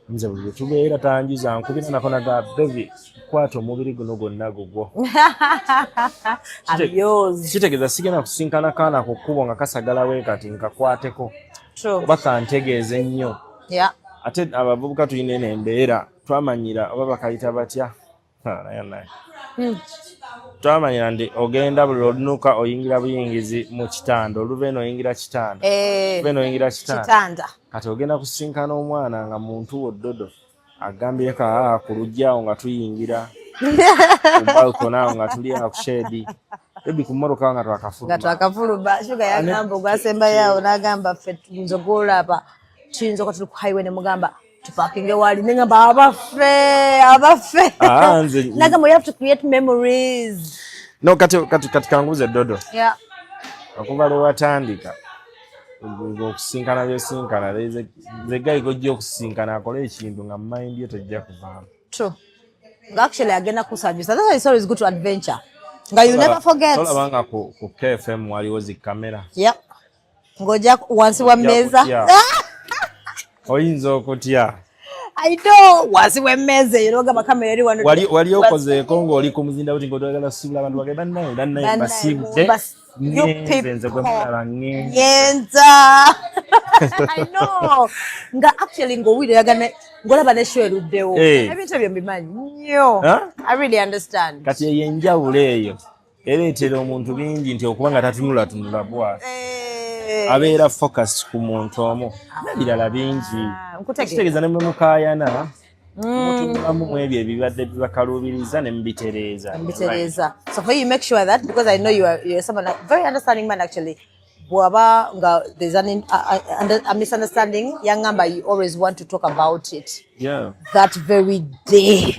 nze buli tubeera tanjuza nkubira nako naga baby kwata omubiri guno gwonna gugwo kitegeeza sigenda kusinkana kaana ku kkubo nga kasagalawo kati nkakwateko oba kantegeeze nnyo ate abavubuka tulina eno embeera twamanyira oba bakayita batya twamanyira ndi ogenda buli olunuka oyingira buyingizi mu kitanda olubeeno oyingira kitanda kati ogenda kusinkana omwana nga muntu woddodo agambye ka ku lujjaawo nga tuyingira ku balcony awo nga tuli ku shedi ebi ku mmoroka nga twakafuluma Shuga yagamba ogwasembayo n'agamba ffe tuyinza ogwolaba tuyinza ko tuli ku highway ne mugamba tupakinge wali nengamba abaffe nagamba you have to create memories no kati kanguze dodo okuva lwe watandika okusinkana byosinkana the guy gojja okusinkana akole ekintu nga mind ye tojja kuvaamu true nga actually agenda kusanyusa that's why it's always good to adventure nga you never forget tolabanga ku KFM waliwo zi kamera ngoja wansi wa meza oyinza okutya I know wansi wa meza yiroga makamera eri wano wali okozeeko ng'oli ku muzinda buti ng'oyagala kusibula abantu bagenda naye basibute nze gwe mulala ngenza I know nga actually ng'owulira yagana ng'olaba ne show eruddewo ebintu ebyo mbimanyi nnyo I really understand kati eyo enjawulo eyo ereetera omuntu bingi nti okuba nga tatunula bwati abeera focus ku muntu omu birala bingi kitegeeza ne mwe mukaayana mutunulamu mu ebyo ebibadde bibakaluubiriza ne mubitereeza so for you make sure that because I know you're someone very understanding man actually bwaba nga there's a misunderstanding yangamba you always want to talk about it that very day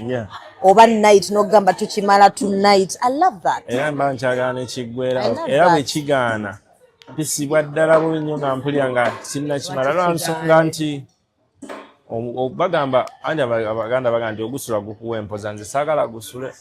oba night nogamba tukimala tonight I love that era mba nkyagaana ekiggwera era bwe kigaana bisibwa ddala bunnyo nga mpulira nga sinnakimala lwa nsonga nti bagamba andi abaganda bagamba nti ogusula gukuwa empoza nze saagala gusule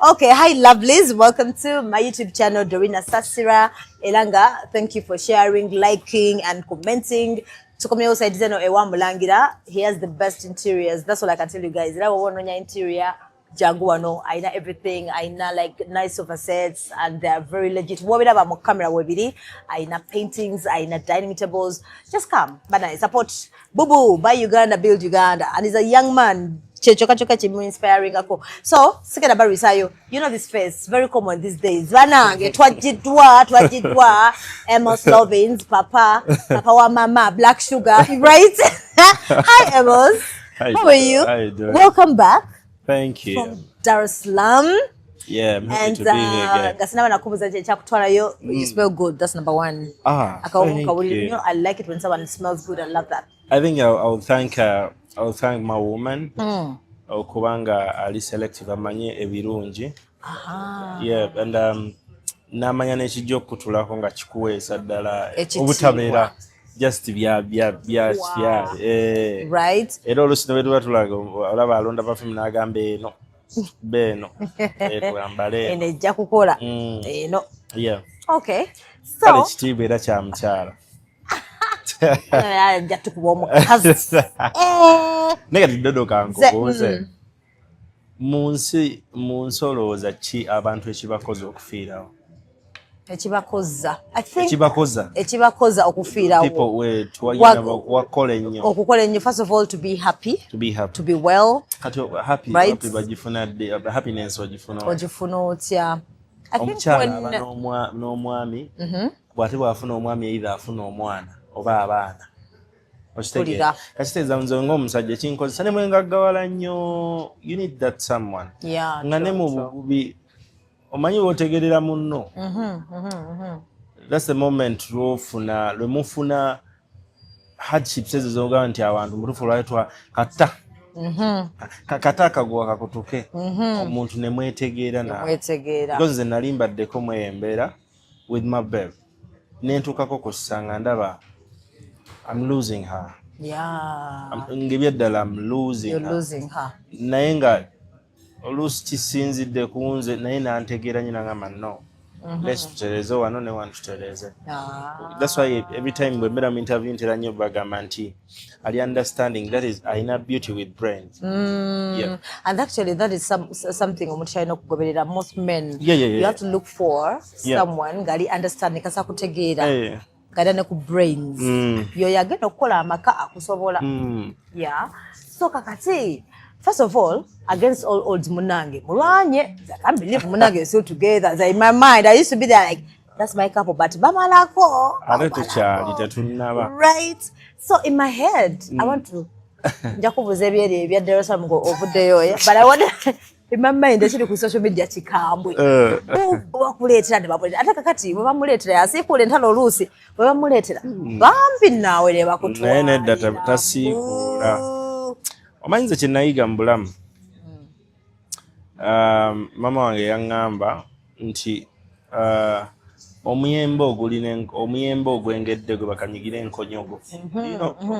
Okay, hi lovelies, welcome to my YouTube channel Dorina Sasira Elanga. Thank you for sharing, liking and commenting. To come outside zeno ewambulangira, he has the best interiors. That's all I can tell you guys. Ila wawononya interior Jaguano, I know everything. I know like nice sofa sets and they are very legit. Wabida ba mo camera webiri. I know paintings, I know dining tables. Just come. Bana support Bubu, buy Uganda, build Uganda. And he's a young man. Choka chimu inspiring ako. So, second about Risayo, you know this face, very common these days. Vanange, twajidwa, Amos Lovins, Papa wa mama, Black Sugar, right? Hi Amos. How are you? How you doing? Welcome back. Thank you. From Dar es Salaam. Yeah, I'm happy to be here again. You smell good. That's number one. Thank you. You know, I like it when someone smells good. I love that. I think I'll thank my woman. Okubanga ali selective amanye ebirungi. Yeah, and namanya n'ekijja okutulako nga kikuweesa ddala obutabeera just bya right. Era oluusi ne tuba tulaga olaba alonda perfume n'agamba eno beeno twambale eno ejja kukola eno. Yeah. Okay. So kale ekitiibwa era kya mukyala. Ajja tukuba omukazi. Naye kati Dodo kankubuuze. Mu nsi olowooza ki abantu ekibakoza okufiirawo? Ekibakoza okufiirawo. Wakola ennyo. Okukola ennyo. First of all, to be happy. To be well. Right? Happiness wagifuna otya. Omukyala aba n'omwami. Bw'ate bw'afuna omwami either afuna omwana oba abaana. Kasiteeza nze ng'omusajja kinkozesa ne mwe ngaggawala nnyo. You need that someone. Nga ne mu bubi omanyi bw'otegerera munno. That's the moment lwe mufuna hardships ezo z'ogamba nti abantu mutuufu lwali kata Kakataka gwa kakutuke. Omuntu ne mwetegeera na. Because nze nali mbaddeko mu embeera with my babe. Nentukako kusanga ndaba I'm losing her. Yeah. Ngebyeddala I'm losing You're her. losing her. Naye nga oluusi kisinzidde ku nze naye nantegeera nyina ngamba no. Let's tutereze wano ne wano tutereze. That's why every time we made interview ntera nnyo bagamba nti ali understanding that is aina beauty with brains. Yeah. And actually that is something omuntu kyalina okugoberera most men. You have to look for someone ngali understanding kasa kutegeera. Gada ne ku brains. Yo yagenda okukola amaka akusobola. Yeah. So kakati first of all, against all odds, munange, mulwanye, I can't believe munange is still together. In my mind, I used to be there like, that's my couple, but Bamalako. Right? So in my head, I want to, but I want to, in my mind, I should social media chikambwe. Wakuletera ne bapoletera. Ate kakati bwe bamuletera asiikula entalo oluusi bwe bamuletera. Bambi naawe ne bakutwala. Naye nedda tasiikula. Omanyize kye nayiga mu bulamu. Mama wange yaŋŋamba nti omuyembe ogwengedde gwe bakanyigira enkonyogo.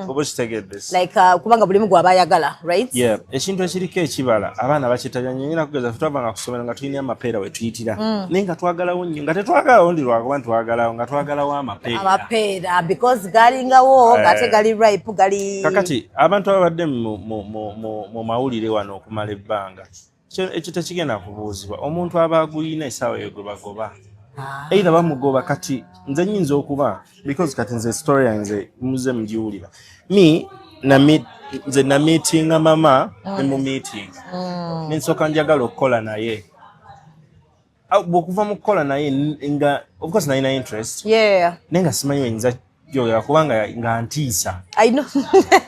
Oba kitegedde. Like kubanga buli mu gwaba ayagala, right? Yeah, ekintu ekiriko ekibala abaana bakitabya nnyo. Nyina kugeza ffe twavanga ku ssomero nga tulina amapeera we tuyitira. Naye nga twagalawo nnyo nga tetwagalawo ndi lwakuba ntwagalawo nga twagalawo amapeera. Amapeera because galingawo ng'ate gali ripe gali. Kakati abantu ababadde mu mawulire wano okumala ebbanga ekyo tekigenda kubuuzibwa. Omuntu aba agulina essaawa eyo gwe bagoba. Either bamugoba kati nze nnyinza okuba because kati nze story yanze muze mugiwulira. Nze na meetinga mama ne mu meeting. Nensooka njagala okukola naye. Bw'okuva mu kukola naye nga of course nalina interest. Yeah. Naye nga simanyi wenyinza gyogera kubanga nga ntiisa. I know.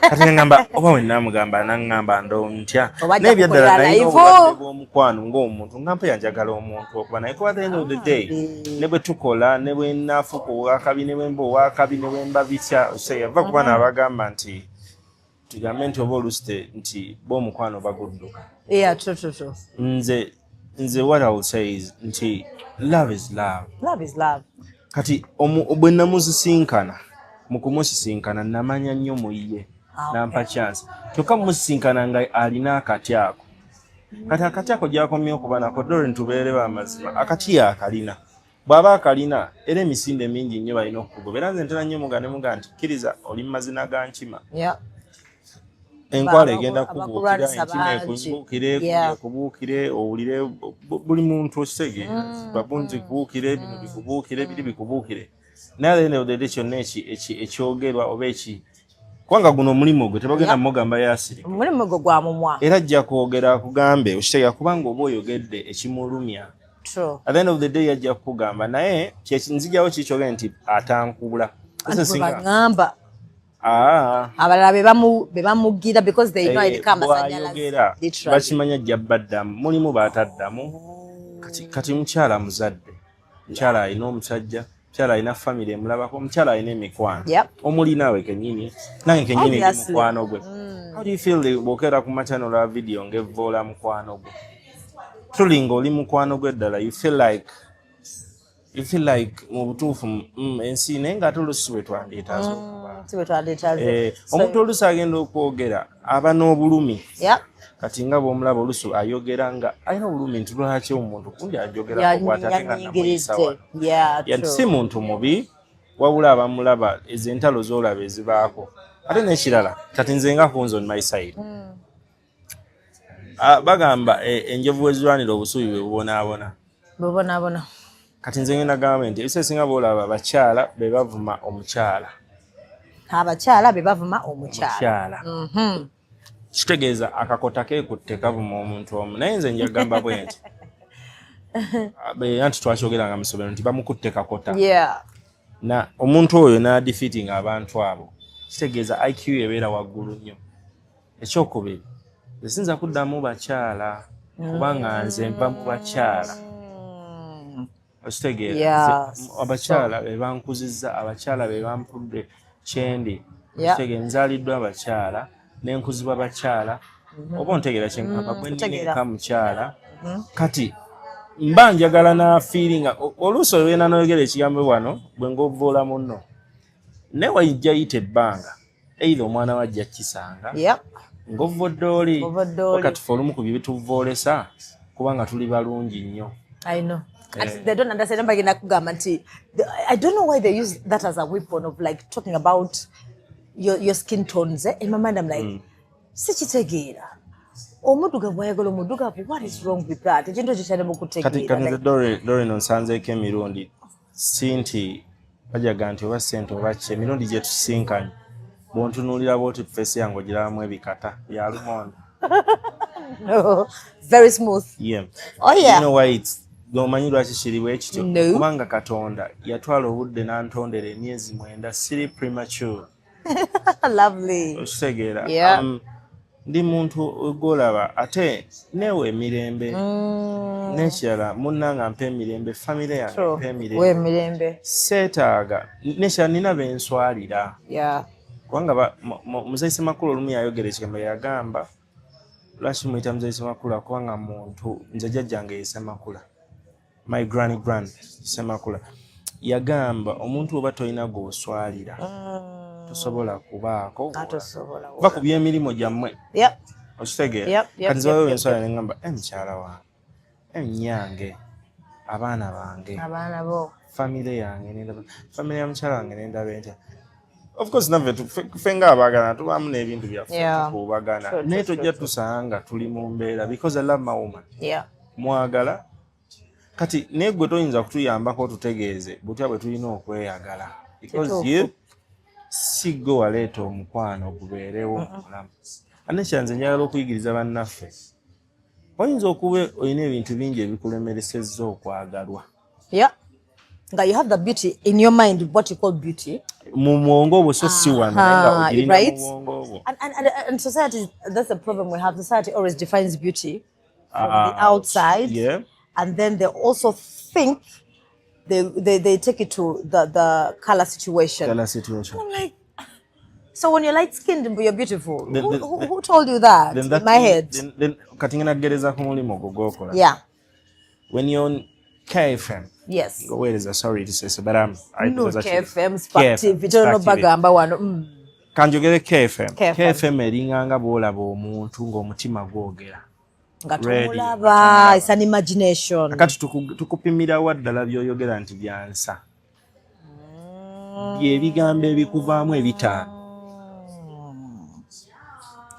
Kati ngamba oba we namugamba naŋŋamba ndo ntya. Naye byaddala nalina obulwadde bw'omukwano ng'omuntu nga mpe yanjagala omuntu okuba naye kuba at the end of the day ne bwe tukola ne bwe naafuuka owakabi ne bwe mba owakabi ne bwe mba bitya yava kuba n'abagamba nti tugambe nti oba oluusi nti b'omukwano bagudduka. Yeah, true. Nze what I will say is nti love is love. Love is love. Kati bwe namuzisinkana mu kumusisinkana namanya nnyo mu ye nampa chance. Kyokka musisinkana nga alina akati ako. Kati akati ako gy'akomye okuba nako dore ntubeere b'amazima akati akalina. Bw'aba akalina era emisinde mingi nnyo balina okukugobera. Nze ntera nnyo muga nti kkiriza oli mu mazina ga nkima. Yeah. Enkwala egenda kubuukira enkima ekubuukire owulire buli muntu osege babunzi kubuukire bino bikubuukire biri bikubuukire. Naye ne kyonna ekyogerwa oba eki kubanga guno omulimu gwe tebagenda mugamba yasiri. Omulimu gwe gwa mumwa. Era ajja kwogera akugambe okitegera kubanga oba oyogedde ekimulumya. True. At the end of the day ajja kukugamba naye nzijawo kikyogera nti atankubula. Ngamba abalala be bamugira because they know it comes as bakimanya ajja baddamu mulimu baataddamu. Kati mukyala muzadde, mukyala alina omusajja, mukyala alina family emulabako, mukyala alina emikwano omulinawe kennyini nange kennyini ndi mukwano gwe. How do you feel bw'okeera ku machano la video ng'evvoola mukwano gwe? Tulinga oli mukwano gwe ddala you feel like mu butuufu ensi naye ng'ate oluusi bwe twandeetaaza okuba. Omuntu oluusi agenda okwogera aba n'obulumi. Kati nga bw'omulaba oluusi ayogera nga alina obulumi nti lwaki omuntu kundi ajogera kukwata ate nga namuyisawa. Si muntu mubi wabula abamulaba ezo entalo z'olaba ezibaako. Ate n'ekirala kati nze nga kunze on my side. Bagamba enjovu ezirwanira obusubi bwe bubonaabona. Kati nze ngenda gamba nti ebiseera singa bw'olaba abakyala be bavuma omukyala. Abakyala be bavuma omukyala. Kitegeeza akakota keekutte kavuma omuntu omu. Naye nze njagamba bwe nti anti twakyogeranga mu ssomero nti bamukutte kakota. Na omuntu oyo n'adifeating abantu abo. Kitegeeza IQ ebeera waggulu nnyo. Ekyokubiri sinza kuddamu bakyala kubanga nze mva mu bakyala. Okitegeera abakyala be bankuzizza, abakyala be bampudde kyendi. Okitegeera nzaaliddwa abakyala n'enkuzibwa bakyala oba ontegeera kyenkapa gwe nnina mukyala kati mba njagala na feeling oluusi olwenda n'oyogera ekigambo wano bwe ng'ovvoola munno naye wajja yita ebbanga either omwana wajja kisanga ng'ovvodde oli wakati fe olumu ku bye bituvoolesa kubanga tuli balungi nnyo. I know. And they don't understand. I don't know why they use that as a weapon of like talking about your skin tones. In my mind, I'm like, sichitegeera. Omudugavu ayagala omudugavu. What is wrong with that? Ekintu kikyalema okutegeera. Kati Dore nonsanzeeko emirundi sinti bajaga nti oba ssente oba ki emirundi gye tusinkanye bw'ontunuulira bw'oti feesi yange ogirabamu ebikata bya lumonde. No, very smooth. Yeah. Oh yeah. You know why it's gomanyi lwaki kiriwo ekityo kubanga Katonda yatwala obudde n'antondera emyezi 9 siri premature. Lovely. Okitegeera. Yeah. Ndi muntu ogolaba ate newe emirembe n'ekirala munnanga mpa emirembe famire yange mpa emirembe seetaaga n'ekirala nina benswalira kubanga Muzayise Makulu olumu yayogera ekigambo yagamba lwaki muyita Muzayise Makulu kubanga muntu nze jjajjange ye Semakula my granny Semakula yagamba omuntu oba tolina gw'oswalira tosobola kubaako bakubya emirimu gyammwe okitegeera kati nzibayo enswala neŋŋamba mukyala wange ennyange abaana bange famire yange famire ya mukyala wange nendaba entya of course nave ffe ng'abaagana tubaamu n'ebintu byaffe tukubagana naye tojja tusanga tuli mu mbeera because I love my woman mwagala kati naye gwe toyinza kutuyambako tutegeeze butya bwe tulina okweyagala because you si gwe waleeta omukwano gubeerewo omulamu ate kyanze njagala okuyigiriza bannaffe oyinza okuba olina ebintu bingi ebikulemeresezza okwagalwa nga you have the beauty in your mind, what you call beauty mu mwongo obwo so si wano nga ogirina mu mwongo obwo and society, that's the problem we have. Society always defines beauty from the outside and then they also think they take it to the color situation. I'm like, so when you're light skinned you're beautiful. Who told you that? In my head. Then katingana gereza ku mulimo gogokola. When you're on KFM. Yes. Where is sorry to say so, but I was actually KFM Sportive. You don't know bagamba wano. Kanjogere KFM eringanga bwolaba omuntu ng'omutima gwogera. Nga tumulaba, it's an imagination. Kati tukupimira waddala by'oyogera nti byansa. Ebigambo ebikuvaamu ebitaano.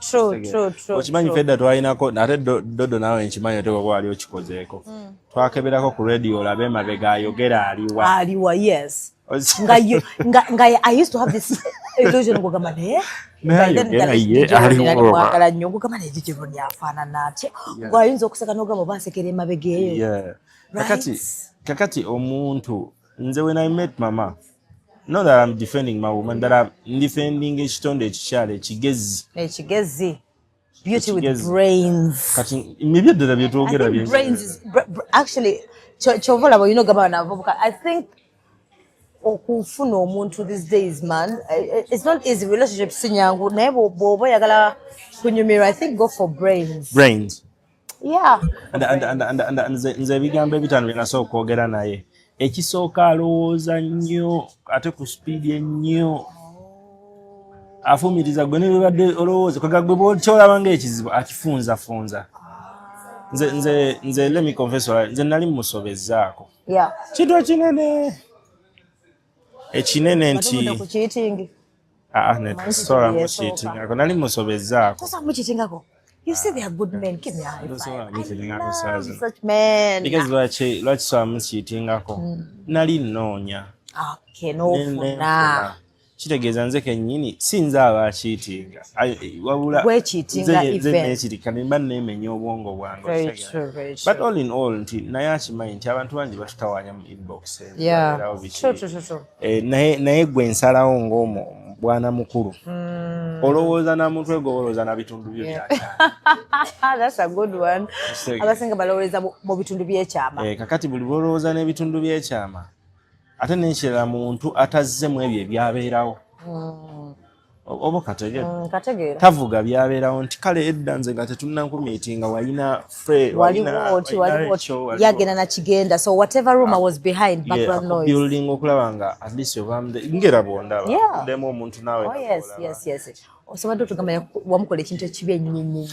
True. Okimanyi fedda twalinako ate Dodo naawe nkimanyi ate waba wali okikozeeko. Twakeberako ku radio olabe emabega ayogera aliwa. Yes. Nga I used to have this illusion ngogamba mwagala nnyo ngogamba naye ekyo yafaanana atya gwayinza okuseka n'ogamba basekera emabega eyo. Kakati omuntu nze when I met mama, not that I'm defending my woman, that I'm defending ekitonde ekikyala ekigezi. Beauty with brains. Kati maybe ddala bye twogera bye. Brains is actually chovola bo gaba n'abavubuka. I think okufuna omuntu these days, man, it's not easy. Relationship sinyangu naye bw'oba oyagala kunyumirwa, I think go for brains. Yeah. And nze ebigambo ebitaano bye nasooka okwogera naye ekisooka alowooza nnyo ate ku speed ennyo afumiriza gwe nebadde olowooza kwegagwe kyolaba ng'ekizibu akifunzafunza. Nze let me confess, nze nali musobezzaako kintu ekinene nti sola mukiitingako nali musobezzaako. You say they are good men. Give me a high five. I love such men. Because lwaki sola mukiitingako nali nnoonya. Okay, no. Kitegeeza nze kennyini sinza abakiitinga wabula nze neekirikana mba neemenya obwongo bwange. But all in all nti naye akimanyi nti abantu bangi batutawaanya mu inbox naye gwe nsalawo ng'obwana mukulu olowooza na muntu ego olowooza na bitundu byo byakyama. That's a good one. Abasinga balowooza mu bitundu by'ekyama. Kakati buli lwolowooza n'ebitundu by'ekyama ate n'ekirala muntu atazzemu ebyo ebyabeerawo. oba kategera kategera tavuga byabeerawo nti kale edda nze nga tetunankumiitinga walina yagenda nakigenda, so whatever rumor was behind background noise building okulaba nga at least ngera bwondaba demo omuntu naawe yes osobadde otugamba wamukola ekintu ekibi ennyo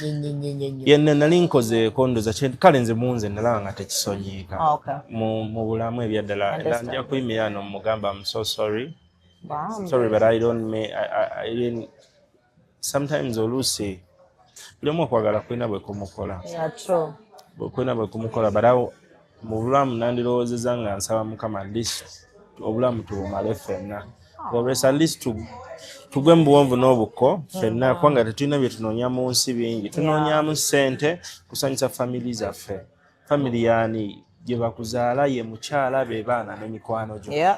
yenna nali nkoze kondoza kale nze munze nalaba nga tekisonyiika mu bulamu ebyaddala era nja kuyimira ano mugamba I'm so sorry. Sorry, but I didn't. Sometimes oluusi buli omu okwagala kulina bwe kumukola. Kulina bwe kumukola, but mu bulamu nandirowoozezza nga nsaba Mukama at least obulamu tubumale ffenna. At least tugwe mu buwonvu n'obukko ffenna kubanga tetulina bye tunoonya mu nsi bingi. Tunoonyaamu ssente kusanyusa family zaffe. Family yaani gye bakuzaala ye mukyala be baana n'emikwano gyo.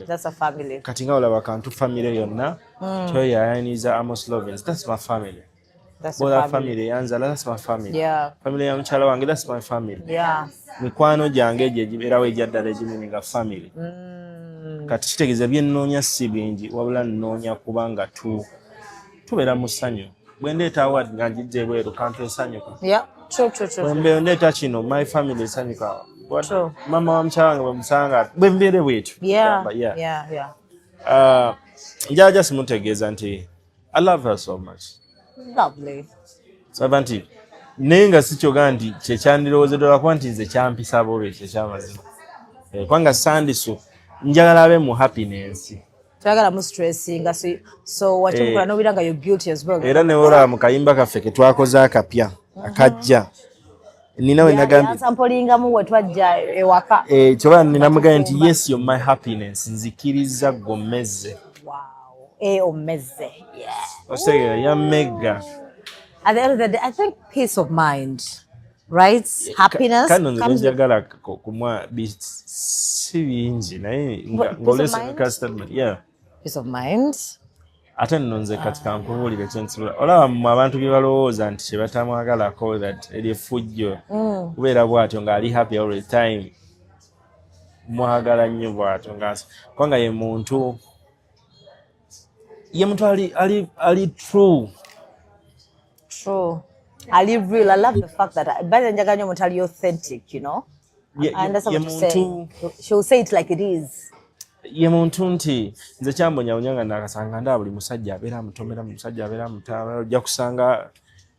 That's a family. Kati nga olaba kantu family yonna toyayaniza Amos Lovins, that's my family. Bola family yanzala, that's my family. Family ya mukyala wange, that's my family. Mikwano gyange gye gibeerawo ejyaddala egimeninga family. Kati kitegeeza bye nnoonya si bingi wabula nnoonya kubanga tubeera mu ssanyu. Bwe ndeeta award nga njijja ebweru kantu esanyuka. Bwe ndeeta kino my family esanyuka. Mama wa mukyala wange bwe musanga bwe mbeere bwetu. Njaja simutegeeza nti I love her so much. Lovely. Saba nti naye nga sikyoga nti kyekyandirowoozeddwa kuba nti nze kyampisa bwolwo ekyo ekyamazima. Kubanga sandiso njagala abe mu happiness. Tagala mu stressinga so wakyukola n'obira nga you're guilty as well. Era ne olaba mu kayimba kaffe ke twakoze akapya akajja. Nina we nagambye sampolinga mu wetwajja ewaka. Kyoba nina mugambye nti yes you're my happiness nzikiriza gomeze. Wow. Omeze. Yeah. Osegera ya mega. At the end of the day, I think peace of mind, right? Happiness comes njagala kumwa si bingi naye ngolesa custard. Yeah. Peace of mind. Ate nno nze kati kankubuulire kyensibula olaba mu abantu bye balowooza nti kye batamwagalako that eryeffujjo kubeera bw'atyo ng'ali happy all the time mwagala nnyo bw'atyo kubanga ye muntu ali true. Ali real. I love the fact that by njagala nnyo omuntu ali authentic, you know. I understand what you're saying. She'll say it like it is. Ye muntu nti nze kyambonyawonya nga nakasanga ndaa buli musajja abeera mutomera musajja abeera mutaaba ojja kusanga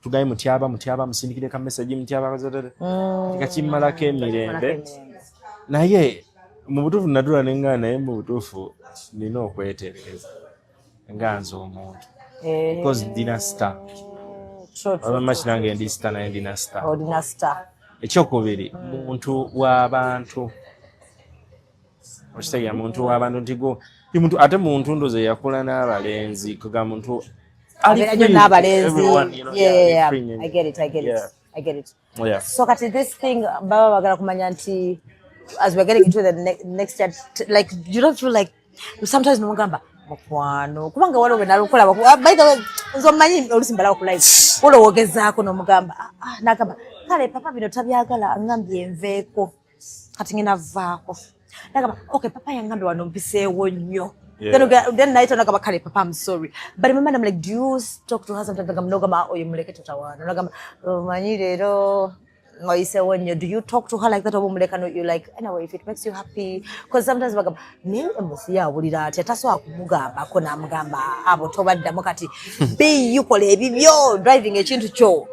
tugaye mutyaba musindikire ka message mutyaba tekakimmalako emirembe naye mu butuufu nadula nenga naye mu butuufu nina okwetereeza nga nze omuntu because ndina star olwamma kinange ndi star naye ndina star ekyokubiri muntu w'abantu Oshitega muntu w'abantu ntigo muntu ate muntu ndoze yakula n'abalenzi kuga muntu ali n'abalenzi. Yeah. I get it. Yeah. So kati this thing baba bagala kumanya nti as we're getting into the next year, like you don't feel like sometimes no mugamba mukwano kubanga waliwo benalukola by the way nzomanyi olusimbala ku live olowogezaako no mugamba nakamba kale papa bino tabyagala ngambye nveeko kati ngina vaako nakamba okay papa yangambye wano mpiseewo nnyo. Then night nakamba kale papa I'm sorry but remember I'm like do you talk to her sometimes nakamba nogamba oyo muleke tatawana nakamba manyi lero ngoyisewo nnyo. Do you talk to her like that oba muleka no you like anyway if it makes you happy because sometimes bagamba ni Amos yawulira ati atasobola kumugambako namugamba abo tobaddamu kati be yukola ebibyo driving ekintu kyo.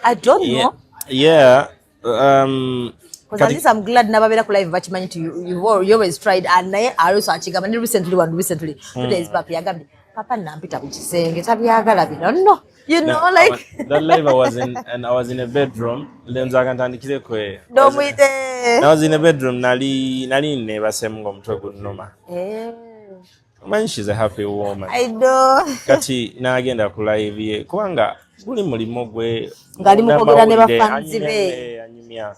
I don't know. Yeah. Because at least I'm glad nababera ku live bachimanyi to you always tried and naye also achigamba ni recently 2 days back yagambye papa nampita ku kisenge tabyagala bino no you know like that live I was in a bedroom lenza kantandikire kwe don't wait I was in a bedroom nali ne basemungo mutwe gunoma man she's a happy woman. I know kati naagenda ku live ye kubanga guli mulimo gwe ngali mukogera ne bafanzi be anyumya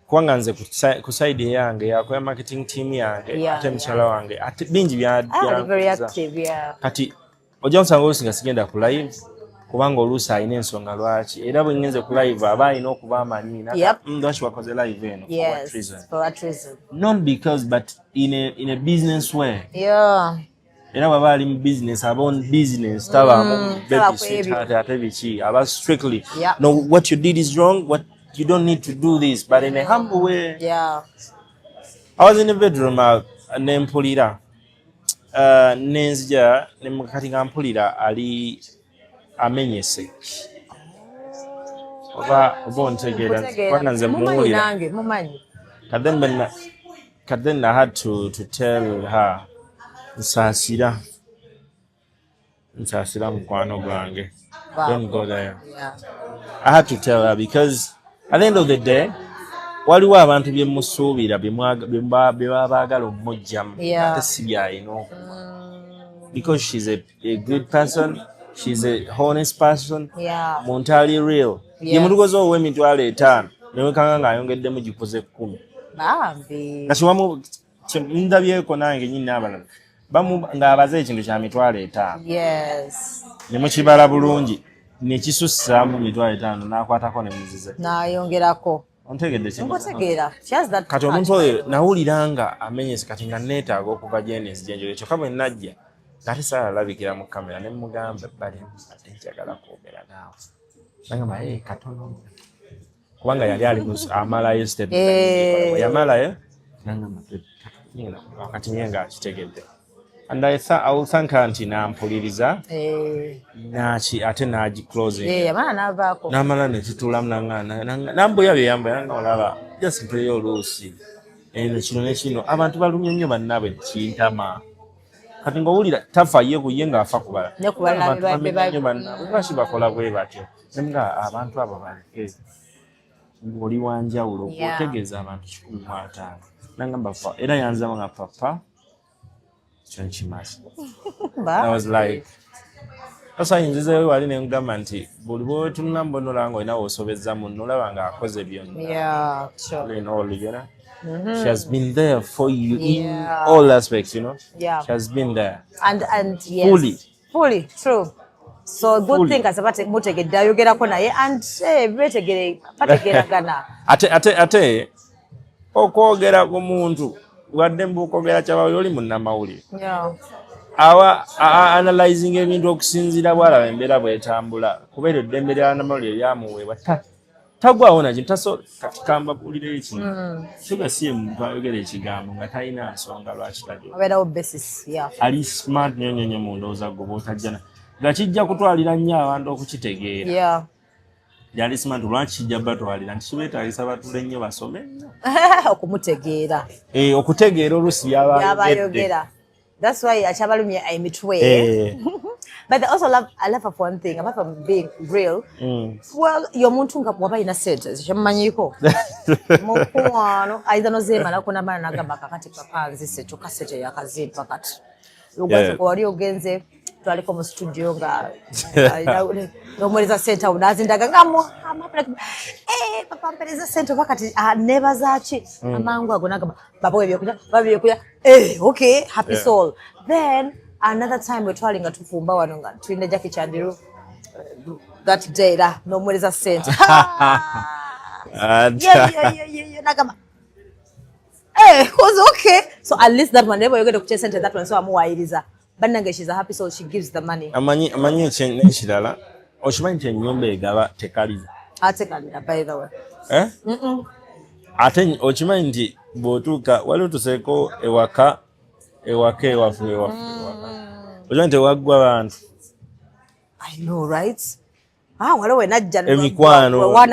kubanga nze ku side yange yako ya marketing team yange ate mchala wange ate bingi bya very active kati ojja nsanga olusinga sigenda ku live kubanga oluusi alina ensonga lwaki era bwe ngenze ku live aba alina okuba amanyi lwaki wakoze live eno for that reason not because but in a business way era baba ali mu business abon business tabamu babysit ate biki aba strictly no what you did is wrong, what you don't need to do this, but in a humble way. I was in the bedroom nempulira nenzija nemukati nga mpulira ali amenyese oba ontegeera kubanga nze muwulira but then I had to tell her nsaasira mukwano gwange, don't go there. I had to tell her because at the end of the day waliwo abantu bye musuubira bye baagala omujjamu ate si byayina because she's a good person, she's a honest person, muntu ali real. Ye mutugoze owa emitwalo 5 newekanga ng'ayongeddemu gikoze 10 nga kiwamu ndabyeko nange nyina abalala ng'abaze ekintu kya mitwalo 5 ne mukibala bulungi nekisussaamu mitwalo 5 n'akwatako ne muzize n'ayongerako. Kati omuntu oyo nawulira nga amenyese kati nga neetaaga okuva Genesis gyenjole kyokka bwe najja ng'ate saalabikira mu kamera ne mugamba ebbali ate njagala kwogera naawe nagamba katono kubanga yali ali amalayo step yamalayo nagamba wakati nye nga akitegedde and I will thank her nti nampuliriza ate n'agiclosing n'amala ne tutulamu nambuya bye yambuya nanga olaba just play oluusi eno kino ne kino abantu balumye nnyo bannaabwe kintama kati ng'owulira tafa ye ku ye ng'afa kubala nnyo bannaabwe lwaki bakola bwe batyo nga abantu abo baleke ng'oli wanjawulo otegeeza abantu 15 nangamba fa era yanzaba nga papa kyenkimaze. I was like sasa yinzizeyo wali nengamba nti buli bwetunula mbonola nga olina w'osobezza munno olaba ng'akoze byonna. She has been there for you in all aspects, you know. She has been there and yes, fully true. So good thing asabate mutegedde ayogerako naye and betegere bategeragana ate okwogera ku muntu wadde mbukwogera kyabawe oli munnamawulire awa analyzing ebintu okusinziira bwalaba embeera bwetambula kubeera eddembe lyanamawulire lyamuweebwa tagwawo nakyo katikamba bulire ekino Shuga si ye muntu ayogera ekigambo nga talina nsonga lwaki tajja ali smart nyonyonyo mu ndowooza gwe bw'otajjana nga kijja kutwalira nnyo abantu okukitegeera yali smart lwaki kijja batwalira nti kibeetaagisa batule nnyo basome nnyo okumutegeera okutegeera oluusi byabayogera. That's why achabalumye emitwe. But I also love her for one thing, apart from being real. Well, your muntu nga bwaba ina sentes kyamanyiko mukwano aidha nozema nakona bana nagamba kakati papanzi setu kasete yakazimpa kati lugwaze ko wali ogenze twaliko mu studio nga nomweleza center unazindaga ngamo papa mpeleza center wakati nebazachi amangu ago nagamba babo ebyokuya okay happy soul. Then another time we're traveling at Tufumba wanonga twine Jackie Chandiru that day nomweleza center nagamba was okay, so at least that one never you get to center that one so amuwairiza banange she's a happy soul, she gives the money. amanyi ekirala okimanyi nti ennyumba egaba tekaliza atekalira by the way ate okimanyi nti bw'otuuka wali otuseeko ewaka ewafu okimanyi nti ewaggwa abantu. I know right. Waliwo najja emikwano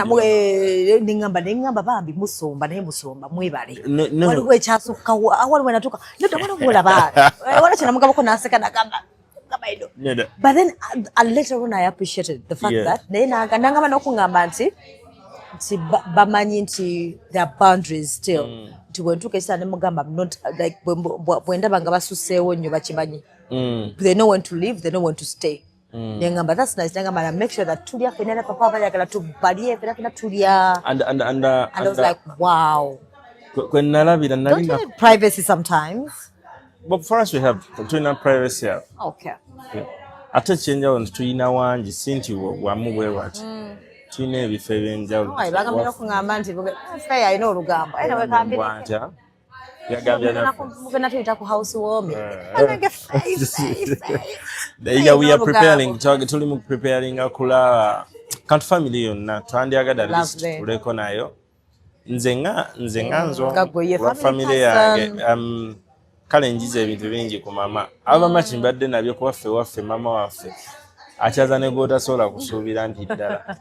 ningamba bambi musomba naye musomba mwebale waliwo ekyasukka waliwo natuka olaba waliwo kyenamugabako naseka nagamba ido. But then later on I appreciated the fact that naye nangamba n'okungamba nti bamanyi nti there are boundaries still nti bwentuuka ekisa nemugamba not like bwendaba nga basusseewo nnyo bakimanyi they know when to leave, they know when to stay. Nengamba that's nice. Nengamba make sure that tulia fenana papa bayagala tubalie fenana tulia and I was like wow. When nalabira nalinga privacy sometimes. But for us we have privacy here. Okay. Ate chenja tuyina wangi sinti wamubwe wati. Tuyina ebifo ebyenjawulo. Bagamira okungamba nti fair ino olugamba. Anyway kambira. yagambya mugenda tuyita ku housewarming. Yeah, we are preparing preparing akulaba Kintu family yonna twandyagadde at least tuleko nayo nze nga nzo wa family yange kale njiza ebintu bingi ku mama abamama kimbadde nabyo kuba ffe waffe mama waffe akyaza ne gw'otasobola kusuubira nti ddala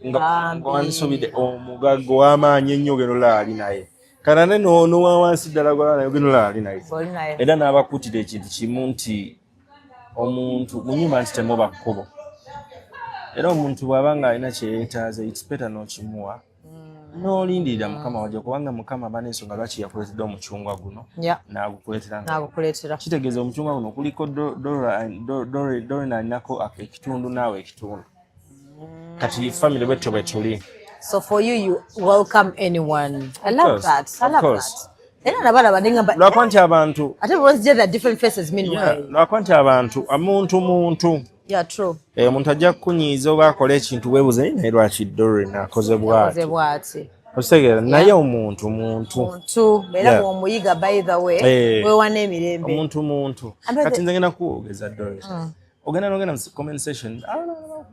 nga wansuubidde omugaggo w'amaanyi ennyo ogenda olaba ali naye kanane n'owa wansi ddala gw'olaba ogenda olaba ali naye era n'abakuutira ekintu kimu nti omuntu munyuma nti temuba kkubo era omuntu bw'aba ng'alina kye yeetaaze it's better n'okimuwa n'olindirira mukama wajja kubanga mukama aba n'ensonga lwaki yakuleetedde omucungwa guno n'agukuleetera kitegeeza omucungwa guno kuliko Doreen alinako ekitundu naawe ekitundu kati family bwetyo bwe tuli. So for you welcome anyone. I love that. Era nabalaba nengamba lwakwa nti abantu ate bwonzijera different faces meanwhile. Lwakwa nti abantu muntu yeah true omuntu ajja kukunyiiza oba akola ekintu weebuze naye lwaki Doreen akoze bw'ati oseegera naye omuntu era bw'omuyiga by the way weewa n'emirembe omuntu kati nze ngenda kuwogeza Doreen ogenda n'ogenda mu comment section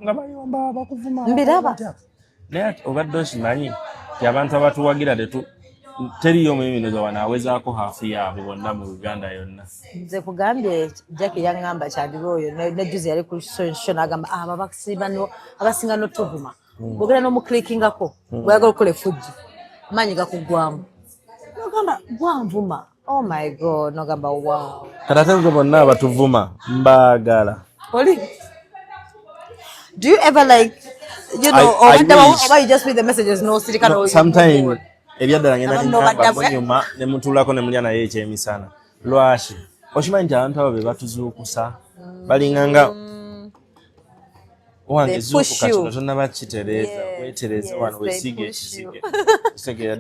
nga bayomba bakuvuma mbiraba naye obadde okimanyi ti abantu abatuwagira teriyo omuyimiriza wano awezaako haafu yaabwe bonna mu Uganda yonna. Nze kugambye Jackie yangamba kyandibwa oyo nejjuzi yali ku show n'agamba abasinga n'otuvuma bwogera n'omuclickingako bweyagala okukola effujjo amaanyi gakuggwamu n'ogamba gwanvuma oh my god n'ogamba wow kati ate nze bonna abatuvuma mbaagala. Do you ever like or you just read the messages no sirika no sometimes ebyaddala ngenda n'enkamba nyuma ne mutuulako ne mulya naye ekyemisana lwaki okimanyi nti abantu abo be batuzuukusa balinganga owange zuukuka kino tonnaba kitereeza weetereze wano weesiige ekizige kitegera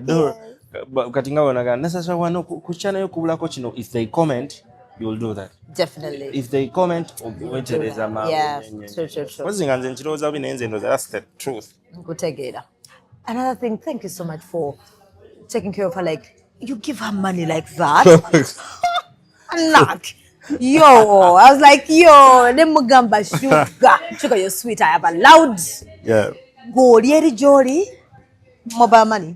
kati nga bonaga nasasa wano ku channel y'okubulako kino if they comment you'll do that definitely if they comment weetereza mangu ozinga nze nkirowooza bubi naye nze ndowooza that's the truth nkutegeera. Another thing, thank you so much for taking care of her. Like, you give her money like that? Knock. Yo, I was like, yo, Nemugamba Shuga, you're sweet. I have allowed. Yeah. Go, Jolly. Mobile money.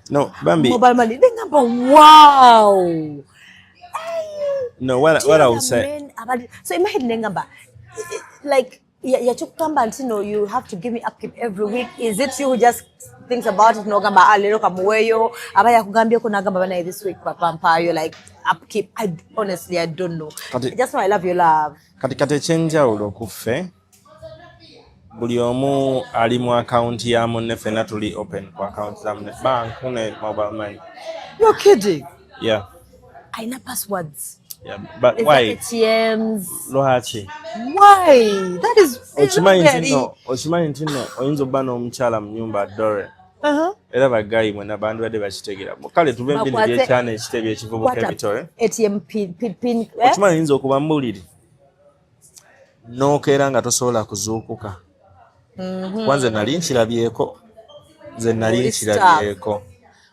No, Bambi. Mobile money. Nemugamba, wow. No, what I would say. So in my head, Nemugamba, like, yeah, you have to give me upkeep every week. Is it you who just thinks about it? No, gamba alero kamuweyo. Abaya kugambia kuna gamba bana this week papa you like upkeep. Honestly, I don't know. I just know I love your love. Kati chenja ulo kufe. Buli omu ali mu account ya munne fena tuli open kwa account za munne bank une mobile money. You're kidding? Yeah. I know passwords. Yeah, but why? ATMs. Lohachi. Why? That is Ochimanyi ntino oyinza obba n'omukyala mu nnyumba Doreen. Era bagayi mwena bandu badde bakitegeera. Kale tuve mpini by'ekyana ekiteebi ekivubuka ebitole. ATM pin. Ochimanyi oyinza okuba mbuliri. N'okeera nga tosobola kuzuukuka. Kwanze nali nkirabyeko.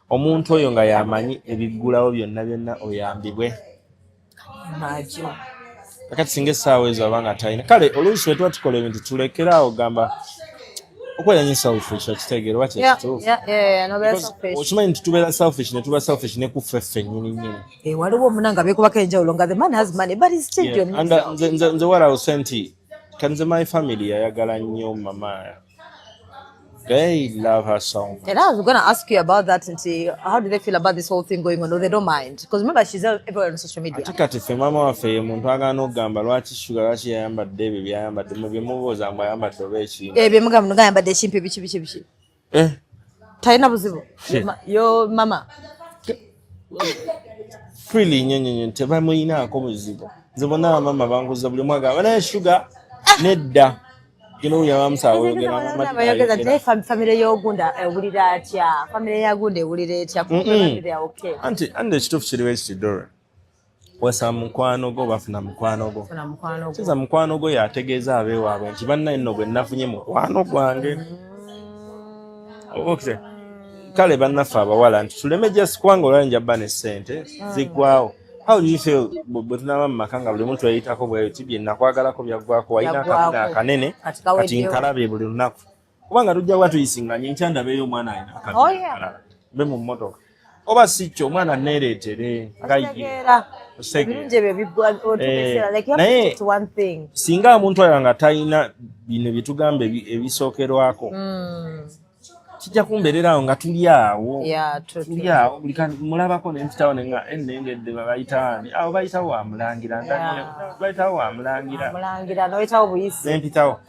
Omuntu oyo nga yamanyi ebiggulawo byonna oyambibwe. Imagine. Kakati singa essaawa ezo abanga talina kale oluusi wetuba tukola ebintu tulekerawo gamba okweyanya selfish okitegeera oba kyekituufu okimanyi nti tubeera selfish ne tuba selfish ne kuffe ffe nnyini waliwo omunanga beekubako enjawulo nga the man has money but he's still doing himself. Nze warawuse nti kanze my family yayagala nnyo mama. They love her so much. And I was going to ask you about that and see how do they feel about this whole thing going on? No, they don't mind. Because remember, she's everywhere on social media. Kati fe mama waffe muntu agana ogamba lwaki Shuga lwaki yayambadde ebyo byayambadde mu byemubuuza mbu ayambadde oba ekintu. Byemugamba nga ayambadde ekimpi biki. Talina buzibu. Yo mama. Freely nnyo tebamuyinaako buzibu. Nze bonna mama banguza buli mwagamba naye Shuga nedda. Kino yabamusawo yogera family y'ogunda ewulira atya family y'agunda ewulira etya kumbe okay ande ekituufu kiriwo ekitidore wasa mukwano gwo bafuna mukwano gwo kiza mukwano gwo yategeeza abeewaabwe nti bannaye nno bwe nafunye mukwano gwange kale bannaffe abawala nti tuleme just kubanga olwanja bba ne ssente ziggwawo. How do you feel bwe tunaba mu maka nga buli muntu yayitako bweyoti bye nakwagalako byaggwako walina akabina akanene kati nkalabe buli lunaku kubanga tujja kuba tuyisinganye nkyandabeeyo omwana alina akabina be mu mmotoka oba si kyo omwana neereetere naye singa omuntu oyo nga talina bino bye tugamba ebisookerwako kijja kumbeererawo nga tuli awo buli mulabako nempitawo nenga ennengedde babayitaani awo bayitawo wamulangira bayitawo wamulangira nempitawo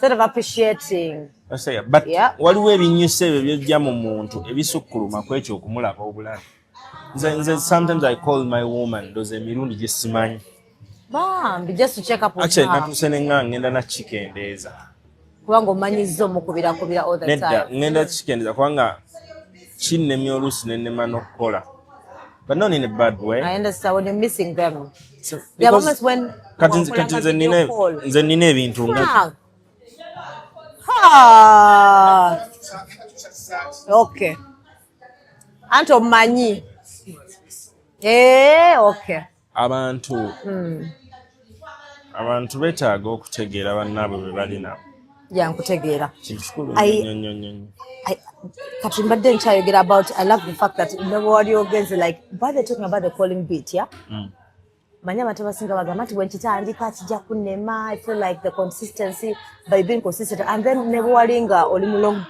but waliwo ebinyusa ebyo byojja mu muntu ebisukkuluma ku ekyo okumulaba obulabe. Nze sometimes I call my woman ndoze emirundi gye simanyi just to check up on her. Natuuse nenga ngenda nakikendeeza kubanga omanyizza omukubira all the time. Ngenda kikendeeza kubanga kinnemya oluusi nennema n'okukola, but not in a bad way. I understand when you're missing them. There are moments when nze nina ebintu nga okay anti omanyi okay abantu betaaga okutegeera bannaabwe be balina. Nkutegeera. Kati mbadde nkyayogera about I love the fact that nobody ogenze like by the talking about the calling beat manya abantu basinga bagamba nti bwenkitandika kijja kunnema. I feel like the consistency by being consistent and then nebwalinga oli mulongo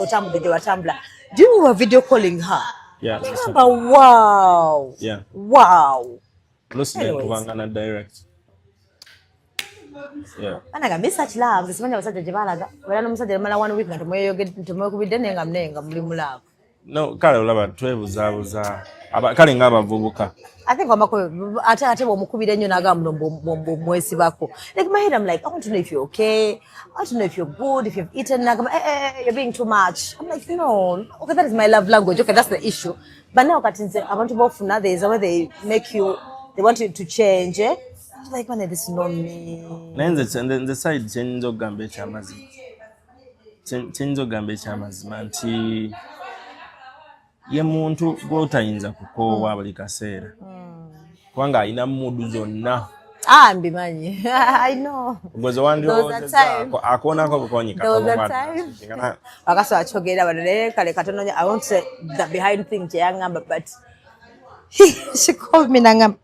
otambudde gye watambula. Do you were video calling her? Yeah. Wow. Yeah. Wow. Listen kubanga na direct. Yeah. Banaga miss such love. Simanya basajja gye balaga. Wala n'omusajja mala 1 week nga temwekubidde nenga mnenga muli mulava. No, kale olaba twebuzabuza. Kale ng'abavubuka. I think ate bw'omukubira ennyo n'agamba mwesibako. Like my head, I'm like, I want to know if you're okay. I want to know if you're good, if you've eaten. You're being too much. I'm like, no. Okay, that is my love language. Okay, that's the issue. But now, I want to go for another. There's a way they make you, they want you to change. I'm like, man, this is not me. The side change of gambe chamazi. Change of gambe chamazima nti ye muntu gw'otayinza kukoowa buli kaseera kubanga alina mudu zonna mbimanyi. I know. Gwezo wandiroza akonako bukonyika akaso achogera banene kale katono. I won't say the behind thing kyangamba but she called me nangamba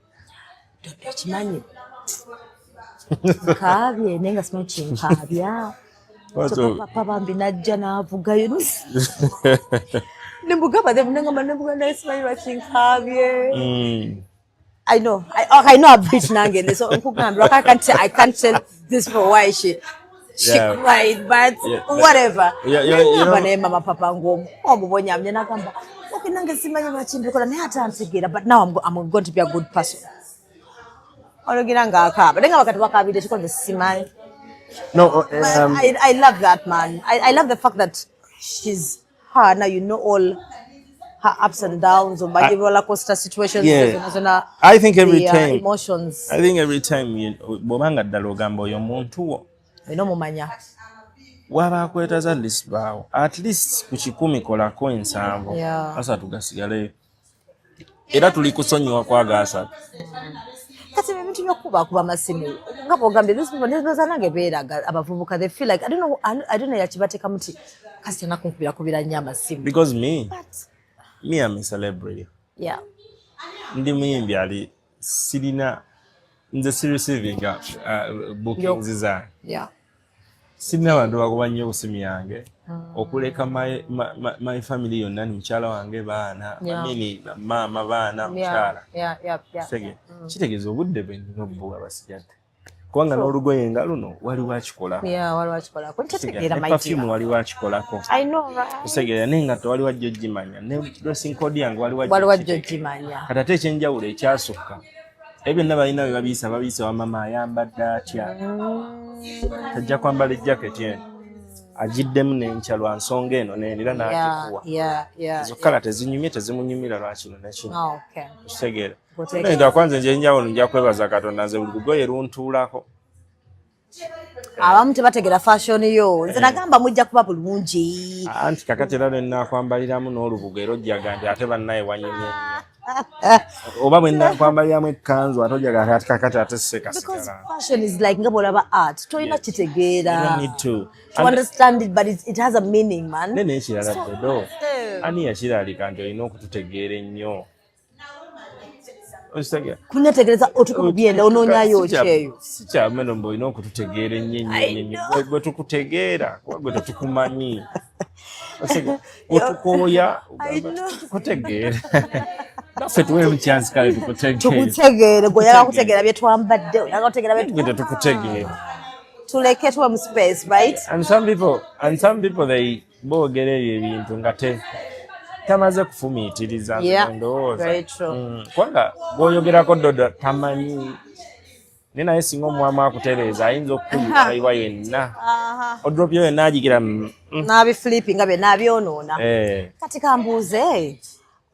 don't chimanyi kabye nenga smoking kabya papa bambi najja navugayo Nembugaba them nangamba nembuganda smile watching kabye. I know a bit nangende so I can't tell this for why she cried but whatever. Mama papa ngomu omubonya mne nakamba okay nange simanyi bachimbe kola ne hata antegera but now I'm going to be a good person. Ologira ngakaba denga wakati wakabide chikonze simanyi. No, I love that man. I love the fact that she's her now, you know all her ups and downs or by roller coaster situations. I think every time emotions. I think every time bobanga ddala ogamba oyo muntu mumanya waba akwetaza list bawo at least ku 10 kolako 7 asa tugasigale era tuli kusonyiwa kwagaasa kati ebintu byokuba masimu ngabo gambe this people nezanange beeraga abavubuka they feel like I don't know yakibateka muti kasi nakukubira nyama simu because me I'm a celebrity. Yeah. Ndi muyimbi ali sirina nze receiving bookings za. Yeah. Sirina bantu bakubanye okusimi yange okuleka my family yonna mukyala wange baana mama baana mukyala. Yeah. Kitegeeza obudde bwe n'obbuga basijjadde kubanga n'olugoye nga luno waliwo akikolako. Perfume waliwo akikolako. I know, right? Kusegeera n'engatto waliwo ajja ogimanya ne dressing code yange waliwo ajja ogimanya. Kati ate ekyenjawulo ekyasukka ebyo byonna balina bye babiisa wa mama ayambadde atya tajja kwambala ejaketi eno agiddemu n'enkya lwa nsonga eno n'era n'agikuwa zokkala tezinyumye tezimunyumira lwakino nekino kitegeera naye kwanza nje enjawulo nja kwebaza Katonda nze buli lugoye luntuulako abamu tebategera fashion yo nze nagamba mujja kuba bulungi anti kakati era nenakwambaliramu n'olubugo era ojjaga nti ate bannaye wanyumye oba bwe nakwambaliramu ekkanzu ate ojjaga ati kakati ate sekasigala fashion is like nga bwolaba art tolina kitegeera you don't need to understand it but it has a meaning man nene ekirala ddedo ani yakiralika nti olina okututegeera ennyo kunetegereza otukubyenda onoonyayo kyeyo sikyameno mbe olina okututegeera ennyo gwe tukutegeera kuba gwe tetukumanyi otukooya tukutegeera naffe tuweemu kyansi kale tukutegeere gweoyaga kutegeera bye twambadde oyaga kutegeera bye tetukutegeera tuleke tuwe mu space right and some people they boogera ebyo ebintu nga tamaze kufumiitiriza ndowooza kubanga bw'oyogerako dodo tamanyi ne naye singa omwami akutereeza ayinza okukuyitaiwa yenna odropyo yenna agigira n'abiflipping nga bye n'abyonoona kati kambuuze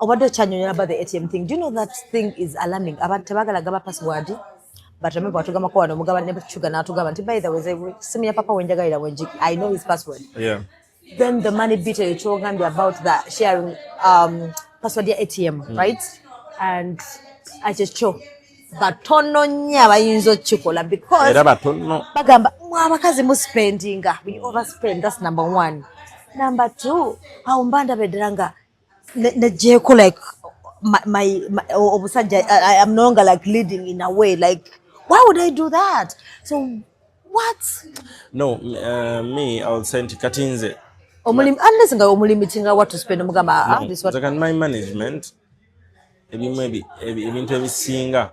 obadde okyanyonyola about the ATM thing do you know that thing is alarming abantu tebaagala gaba password but remember watugambako wano omugaba ne Shuga n'atugamba nti by the way simu ya papa wenjagalira I know his password then the money bit chogambye about the sharing password ya ATM right and achecho batono nya bayinza okikola because era batono bagamba abakazi mu spendinga we overspend that's number 1 number 2 how mbanda bedrang nejeko like my obusajja I am no longer like leading in a way like why would I do that so what no me I will send katinze unless nga omulimitinga what to spend mugamba this what can my management ebintu ebisinga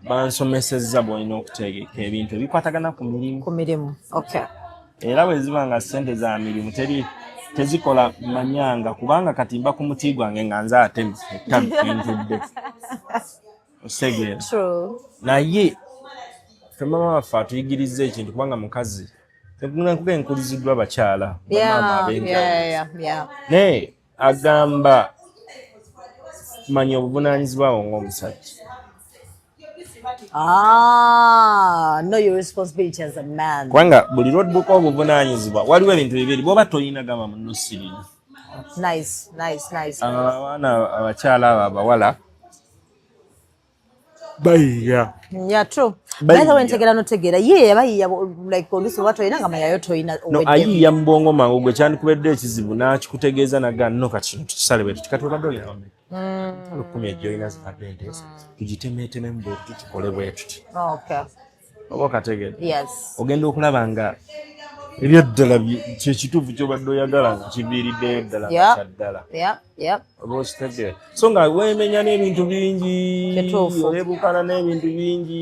bansomesezza bwolina okutegeka ebintu ebikwatagana ku mirimu okay era bwe ziba nga ssente za mirimu tezikola manyanga kubanga katimba ku muti gwange nga nze ate ntudde osegeera naye ffe mama waffe atuyigiriza ekintu kubanga mukazi nkuga enkuliziddwa bakyala bamaama ab'enjawulo naye agamba manya obuvunaanyizibwa bwo ng'omusajja know your responsibility as a man kubanga buli lw'odduka obuvunaanyizibwa waliwo ebintu bibiri bw'oba toyina gamba muno sirina nice abaana abakyala abo abawala bayiya yeah true bayiya wentegera notegera ye bayiya like olusi watu ina ngama yayo toyina ayiya mbongo mangu gwe kyandikubedde ekizibu n'akikutegeeza naga nno kati tukisale bwe tukatubadde olinamu lukumi ejoyina zibadde tugitemeeteme mu bwe tukikole bwe tuti okay oba okategeera yes ogenda okulaba nga ebyaddala kyekituufu kyobadde oyagala nga kiviiriddeyo ddala kyaddala oba okitegeera so nga weemenya n'ebintu bingi oleebukana n'ebintu bingi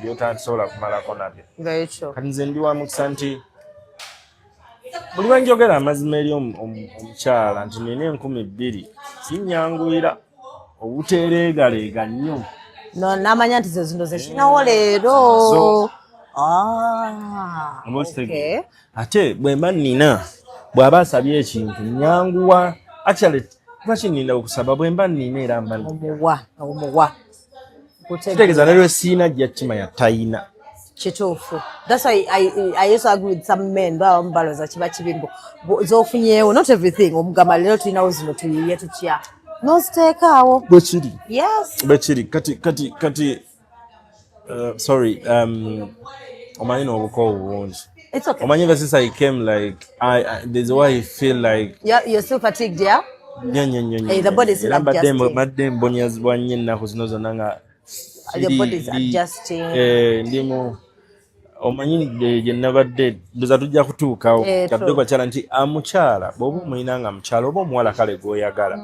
byotasobola kumalako nabyo kati nze ndi wa mukisa nti buli lwe njogera amazima eri omukyala nti nina 2,000 kinyanguyira obutereegaleega nnyo n'amanya nti zo zino zekinawo leero okay ate bwe mba nnina bw'aba asabye ekintu nyanguwa actually lwaki nninda okusaba bwe mba nnina era mba omuwa kitegeeza nalwe siina ajja kimanya tayina kituufu that's why I used to agree with some men baloza kiba kibimbo zofunyeewo not everything omugamba leero tulinawo zino tuyiye tutya noziteekaawo bwe kiri yes bwe kiri kati sorry omanyi n'obuko obungi it's okay omanyi ever since I came like there's a way I feel like you're still fatigued yeah the body is badde mbonyazibwa nnyo ennaku zino zonna nga the body is adjusting ndimu omanyi gye nabadde ndoza tujja kutuukawo kadde bakyala nti amukyala bw'oba omulina nga mukyala oba omuwala kale gw'oyagala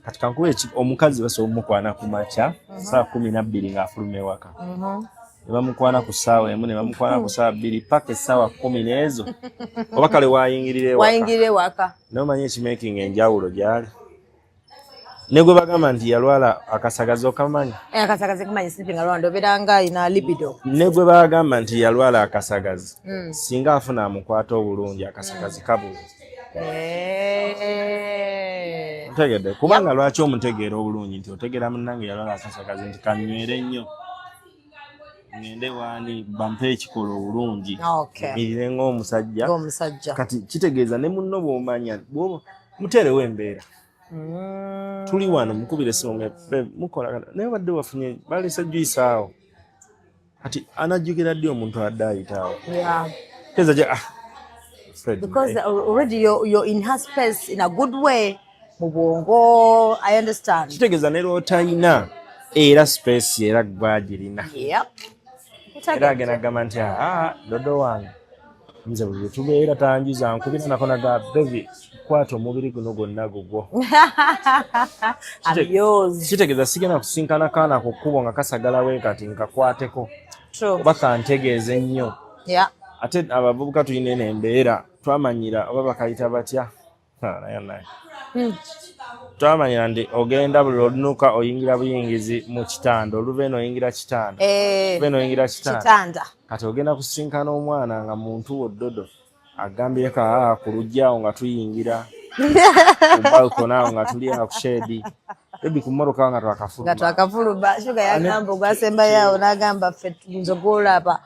kati kankuba omukazi basobola omukwana ku makya saa 12 ng'afuluma ewaka ne bamukwana ku ssaawa emu ne bamukwana ku ssaawa 2 paka essaawa 10 n'ezo oba kale wayingirira ewaka naye omanyi ekimaking enjawulo gyali ne gwe bagamba nti yalwala akasagazi okamanyi akasagazi kamanyi sleeping around oberanga ina libido ne gwe bagamba nti yalwala akasagazi singa afuna amukwata obulungi akasagazi kabulungi otegedde kubanga lwaki omutegeera obulungi nti otegeera munnange yalwala akasagazi nti kanywere nnyo ngende wani bampe ekikolo obulungi mirire ng'omusajja kati kitegeeza ne munno bw'omanya muteerewo embeera tuli wano mukubire essimu mukola naye badde wafunye balese juice awo kati anajjukira ddi omuntu adde ayitaawo because already you're in her space in a good way mubwongo. I understand. Kitegeeza ne lw'otayina era space era gwagirina era agenda gamba nti dodo wange nze bwe tubeera tanjuza nkubira nako naga bebi kwata omubiri guno gwonna gugwo. Kitegeeza sigenda kusinkana kaana ku kkubo nga kasagalawo kati nkakwateko oba kantegeeze nnyo. Ate abavubuka tulina n'embeera twamanyira oba bakayita batya twamanyira nti ogenda buli olunuka oyingira buyingizi mu kitanda oluva eno oyingira kitanda kati ogenda kusinkana omwana nga muntu woddodo agambye ku lujjaawo nga tuyingira ku balkoni awo nga tuli ku shedi ebi ku mmotoka nga twakafuluma. Shuga yagamba ogwasembayo awo n'agamba ffe tuyinza ogwolaba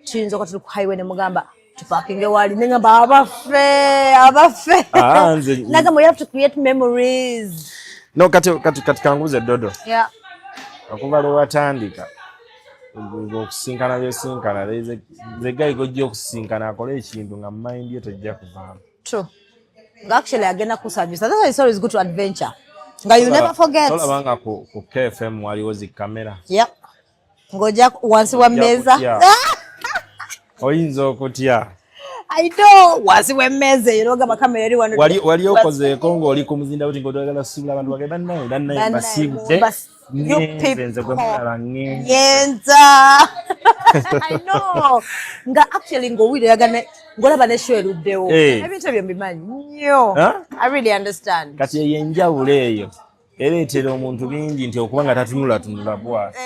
tuyinza oka tuli ku highway ne mugamba tupakinge wali nengamba abaffe nagamba you have to create memories. No kati kanguze dodo okuva lwe watandika okusinkana byosinkana ze guy gojja okusinkana akole ekintu nga mind ye tojja kuvaamu. True. Actually agenda ku service. That's why it's always good to adventure. You never forget. Olabanga ku KFM waliwo zi kamera. Ngoja wansi wa meza. Oyinza okutya. I know wansi wa meza yiroga makamera eri wano. Wali okozeeko ng'oli ku muzinda uti ng'otwagala kusibula abantu bage bannaye basibudde. Nze gwe mulaba ngenza. I know. Nga actually ng'owulira yagane ngolaba ne show eruddewo. Ebintu ebyo mbimanyi nnyo. I really understand. Kati eyenjawulo eyo ereetera omuntu bingi nti okuba nga tatunula bw'ati.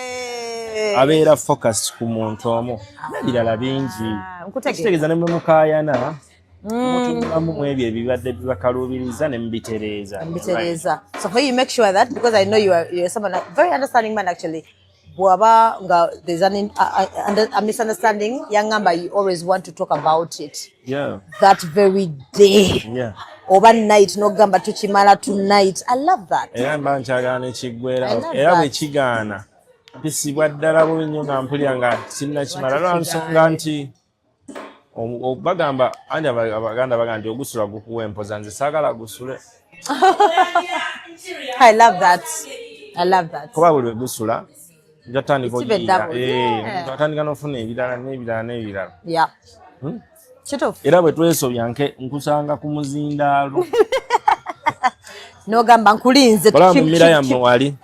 Abeera focus ku muntu omu n'ebirala bingi. Kitegeeza ne mwe mukaayana mutunulamu mu ebyo ebibadde bibakaluubiriza ne mubitereeza. So for you make sure that, because I know you're someone very understanding man actually. Bwaba nga there's a misunderstanding, yangamba you always want to talk about it. That very day. Over night no gamba tukimala tonight. I love that. Era mba nkyagala ekiggwera era bwe kigaana bisibwa ddala bubi nnyo nga mpulira nga sinnakimala lwansonga nti bagamba andi abaganda bagamba nti ogusula gukuwa empoza nze saagala gusule. I love that. Kuba buli lwe gusula njatandika ogiira atandika n'ofuna ebirala. Era bwe twesobya nkusanga ku muzindaalo. Nogamba nkulinze mumira yammwe wali.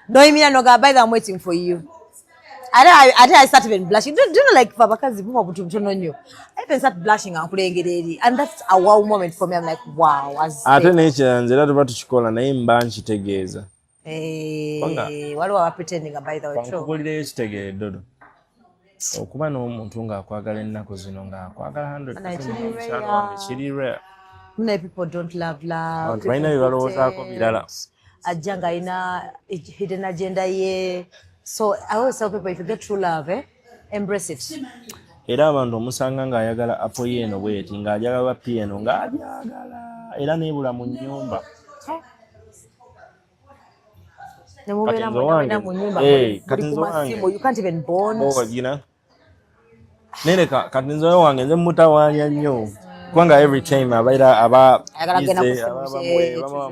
Noimira nogamba by the I'm waiting for you. I start even blushing. Do you know like babakazi buba butu butono nnyo. I even start blushing ankulengera eri, and that's a wow moment for me. I'm like wow. Ate n'ekyanze era tuba tukikola naye mba nkitegeeza. Waliwo aba pretending by the way. Nkubuulira ekitegeere dodo. Okuba n'omuntu ng'akwagala ennaku zino ng'akwagala 100% kiri rare. Many people don't love. Balina bye balowoozaako birala. Ajja nga alina hidden agenda ye. So I always tell people if you get true love, embrace it. Era abantu omusanga ng'ayagala apo yeeno bweti ng'ajagalwa pieno ng'ajagala era neebula mu nnyumba. Katinzo wange you can't even bond. Nene katinzo wange nze mutawaanya nnyo kubanga every time abaira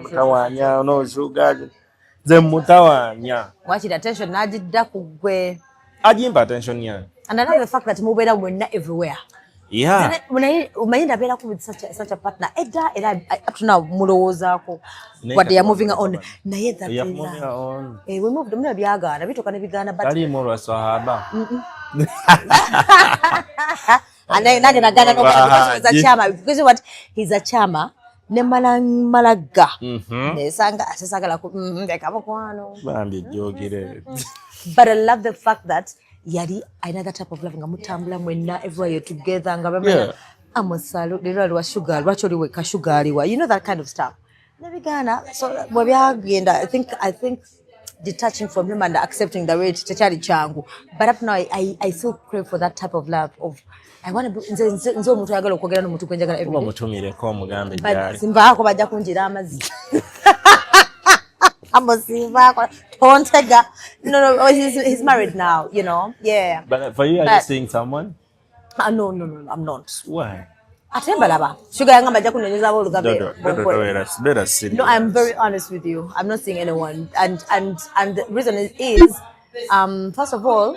mutawaanya no Shuga nze mutawaanya. Wakira attention n'agidda ku ggwe. Agimba attention yange. And I love the fact that mubeera mwenna everywhere. Umanyi ndabeera ku such a partner. Era up to now mulowoozaako. What they are moving on. Naye that we moved muna byagaana bitoka ne bigaana but ali mu sahaba. And nange nagana no because he's a chama. Because what he's a chama. Ne malaga. Nesanga asagala ku ndekamukwano. Bambi jogire. But I love the fact that yali another type of love nga mutambula mwenna everywhere you're together nga bamenya Amos lero wa Shuga lwacho liwe ka Shuga aliwa, you know that kind of stuff. Nabigana so bwe byagenda I think detaching from him and accepting the way techali changu. But up now I still crave for that type of love of I want to be nzo omuntu ayagala okwogera n'omuntu kwenjagala every day. Mutumireko omugambe gyali. Simbaako bajja kunjira amazzi. Amos Pontega. No, he's married now, you know. Yeah. But for you, are you seeing someone? No, I'm not. Why? Atembalaba. Shuga yanga bajja kunonyeza abolugabe. No, I'm very honest with you. I'm not seeing anyone. And the reason is first of all,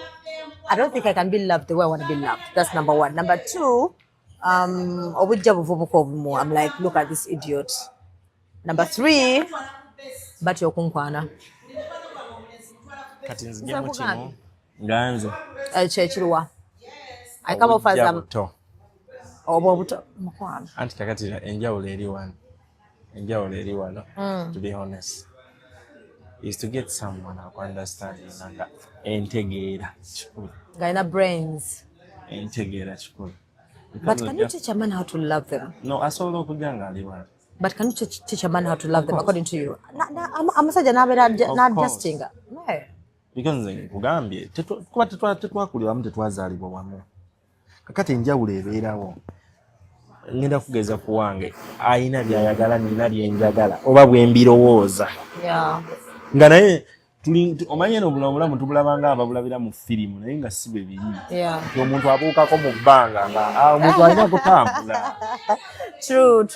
I don't think I can be loved the way I want to be loved. That's number one. Number two, I'm like, look at this idiot. Number three, but you're kunkwana. Kati nzije mu kino nganze. Chechiruwa. I come off as obuto mukwana. Anti kakati enjawulo eri wano. To be honest, is to get someone who understands nga entegeera kikulu. Gaina brains. Entegeera kikulu. But can you teach a man how to love them? No, asobola okujanga ali wano. But can you teach a man how to love them according to you? I'm such an not just no. Because kugambye kuba tetwakulira wamu tetwazaalibwa wamu. Kakati enjawulo ebeerawo. Ngenda kugeza ku wange ayina byayagala nina byenjagala oba bwe mbirowooza. Yeah. Nga naye omanye n'obulamu tubulabanga ababulabira mu firimu naye nga si bwe biri. Yeah. Omuntu abuukako mu bbanga nga omuntu alina kutambula. True.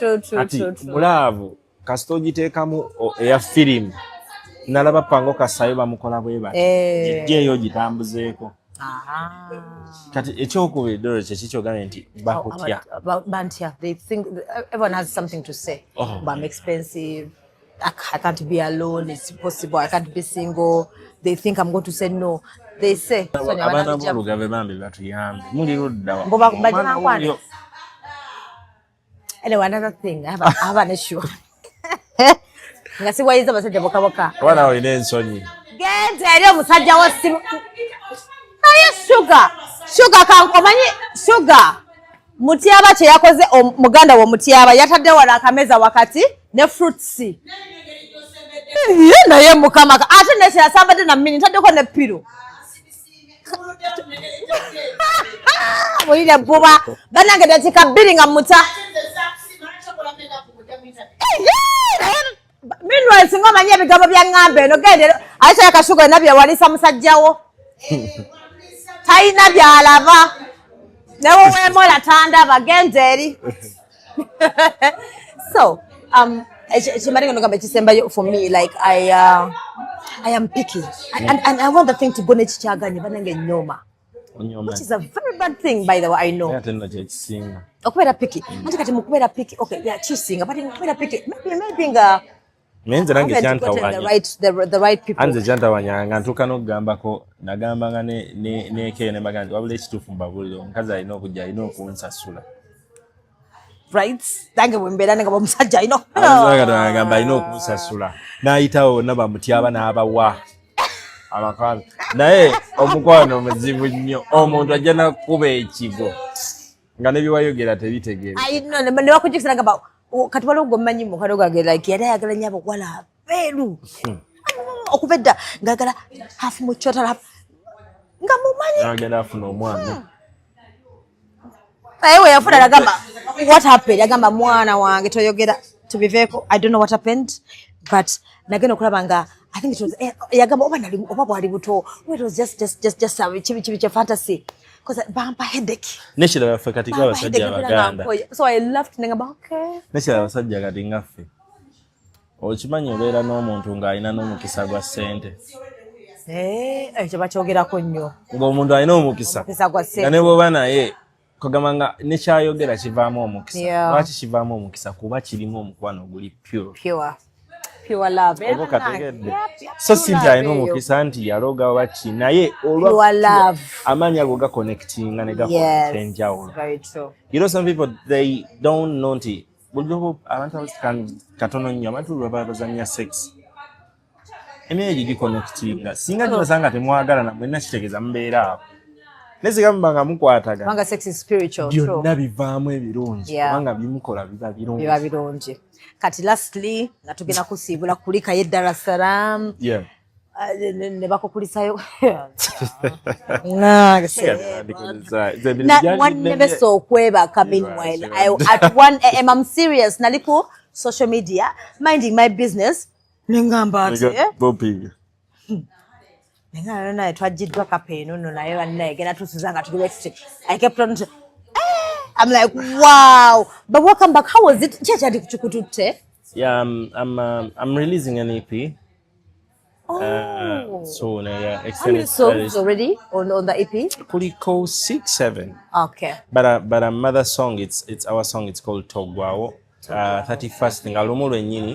Mulaavu kasita ogiteekamu eya firimu nalaba pango kasayo bamukola bwe bati. Gyeyo gitambuzeeko. Kati ekyokubiri kyekikyogamye nti bakutya. Bantya. They think everyone has something to say. But I'm expensive. I can't be alone. It's impossible. I can't be single. They think I'm going to say no. They say. Abaana b'olugabe bambi batuyambe. Muli ludda wa. Anyway, another thing. I have an issue. Nga si wayiza basajja bokaboka. Wana olina ensonyi. Gende eri omusajja wa simu. Naye Shuga kankomanyi Shuga. Mutyaba kye yakoze muganda wo Mutyaba yatadde wala akameza wakati ne fruits. Naye mukama ate ne kyasambadde na mini ntaddeko ne piro. Mulire buba banange datika bbiri nga muta. Meanwhile singa manye ebigambo bya ng'ambe eno gende Aisha yakashuga nabya walisa musajjawo. Taina byalaba. Newo wemola tandaba gende eri. So, for me, like I am picky. And I want the thing to go nechichaganye banange nyoma. Which is a very bad thing, by the way, I know. Okubera picky. Anti kati mukubera picky. Okay, yeah, cheating. But mukubera picky. Maybe Menze nange kyantawanya. The right people. Anze kyantawanya nga ntuuka n'okugambako nagambanga ne Kyona ne bagamba wabula ekituufu mbabulira omukazi alina okujja alina okunsasula. Right? Tange bwembeera nga bamusajja alina. Agamba alina okunsasula. N'ayitawo naba Mutyaba n'abawa. Abakwano. Naye omukwano muzibu nnyo. Omuntu ajja nakuba ekigo. Nga ne byewayogera tebitegeera. Ne bakujjukisa ngamba kati waliwo gwomanyi mukwano gwange like yali ayagala nnyo abakwala beeru. Okubedda ng'agala hafu mu kyota nga mumanyi. Agenda afuna omwana. Ayewe yafuna agamba what happened? Agamba mwana wange toyogera tubiveeko. I don't know what happened, but nagenda okulaba nga I think it was yagamba oba bwali buto. It was just chibi fantasy. Because bumper headache. Neshira bafe katika abasajja abaganda. So I laughed and about okay. Neshira abasajja kati ngaffe. Okimanyi obeera n'omuntu ng'alina n'omukisa gwa ssente. Ekyo bakyogerako nnyo. Ng'omuntu alina omukisa. Gwa ssente. Nga ne bw'oba naye kugamba nga nekyayogera kivaamu omukisa. Lwaki kivaamu omukisa? Kuba kirimu omukwano guli pure love. So Cynthia alina omukisa nti yaloga oba ki naye olwa amaanyi ago gaconnectinga ne gakola enjawulo. You know some people they don't know nti buliwo abantu katono nnyo abantu bazannya sex. Emyeyo giconnectinga singa gibasanga temwagala na mwenna kitegeeza mubeera awo. Nesigamba nga mukwataga. Kubanga sex is spiritual. Byonna bivaamu ebirungi. Kubanga bimukola biba birungi. Kati lastly, nga tugenda kusiibula kulika ye Dar es Salaam. Yeah. ne bakukulisayo wannemesa okwebaka. Meanwhile at 1 AM I'm serious, nali ku social media minding my business nengamba ati nenga naye twajiddwa kapeeno no naye wannaye gena tusuzanga tuli west. I kept on I'm like wow, but welcome back. How was it? Chachadi kuchukutute. Yeah, I'm releasing an EP. So yeah, how many songs already on the EP? Kuliko 6, 7. Okay. But a mother song, it's our song. It's called Togwawo. 31st thing.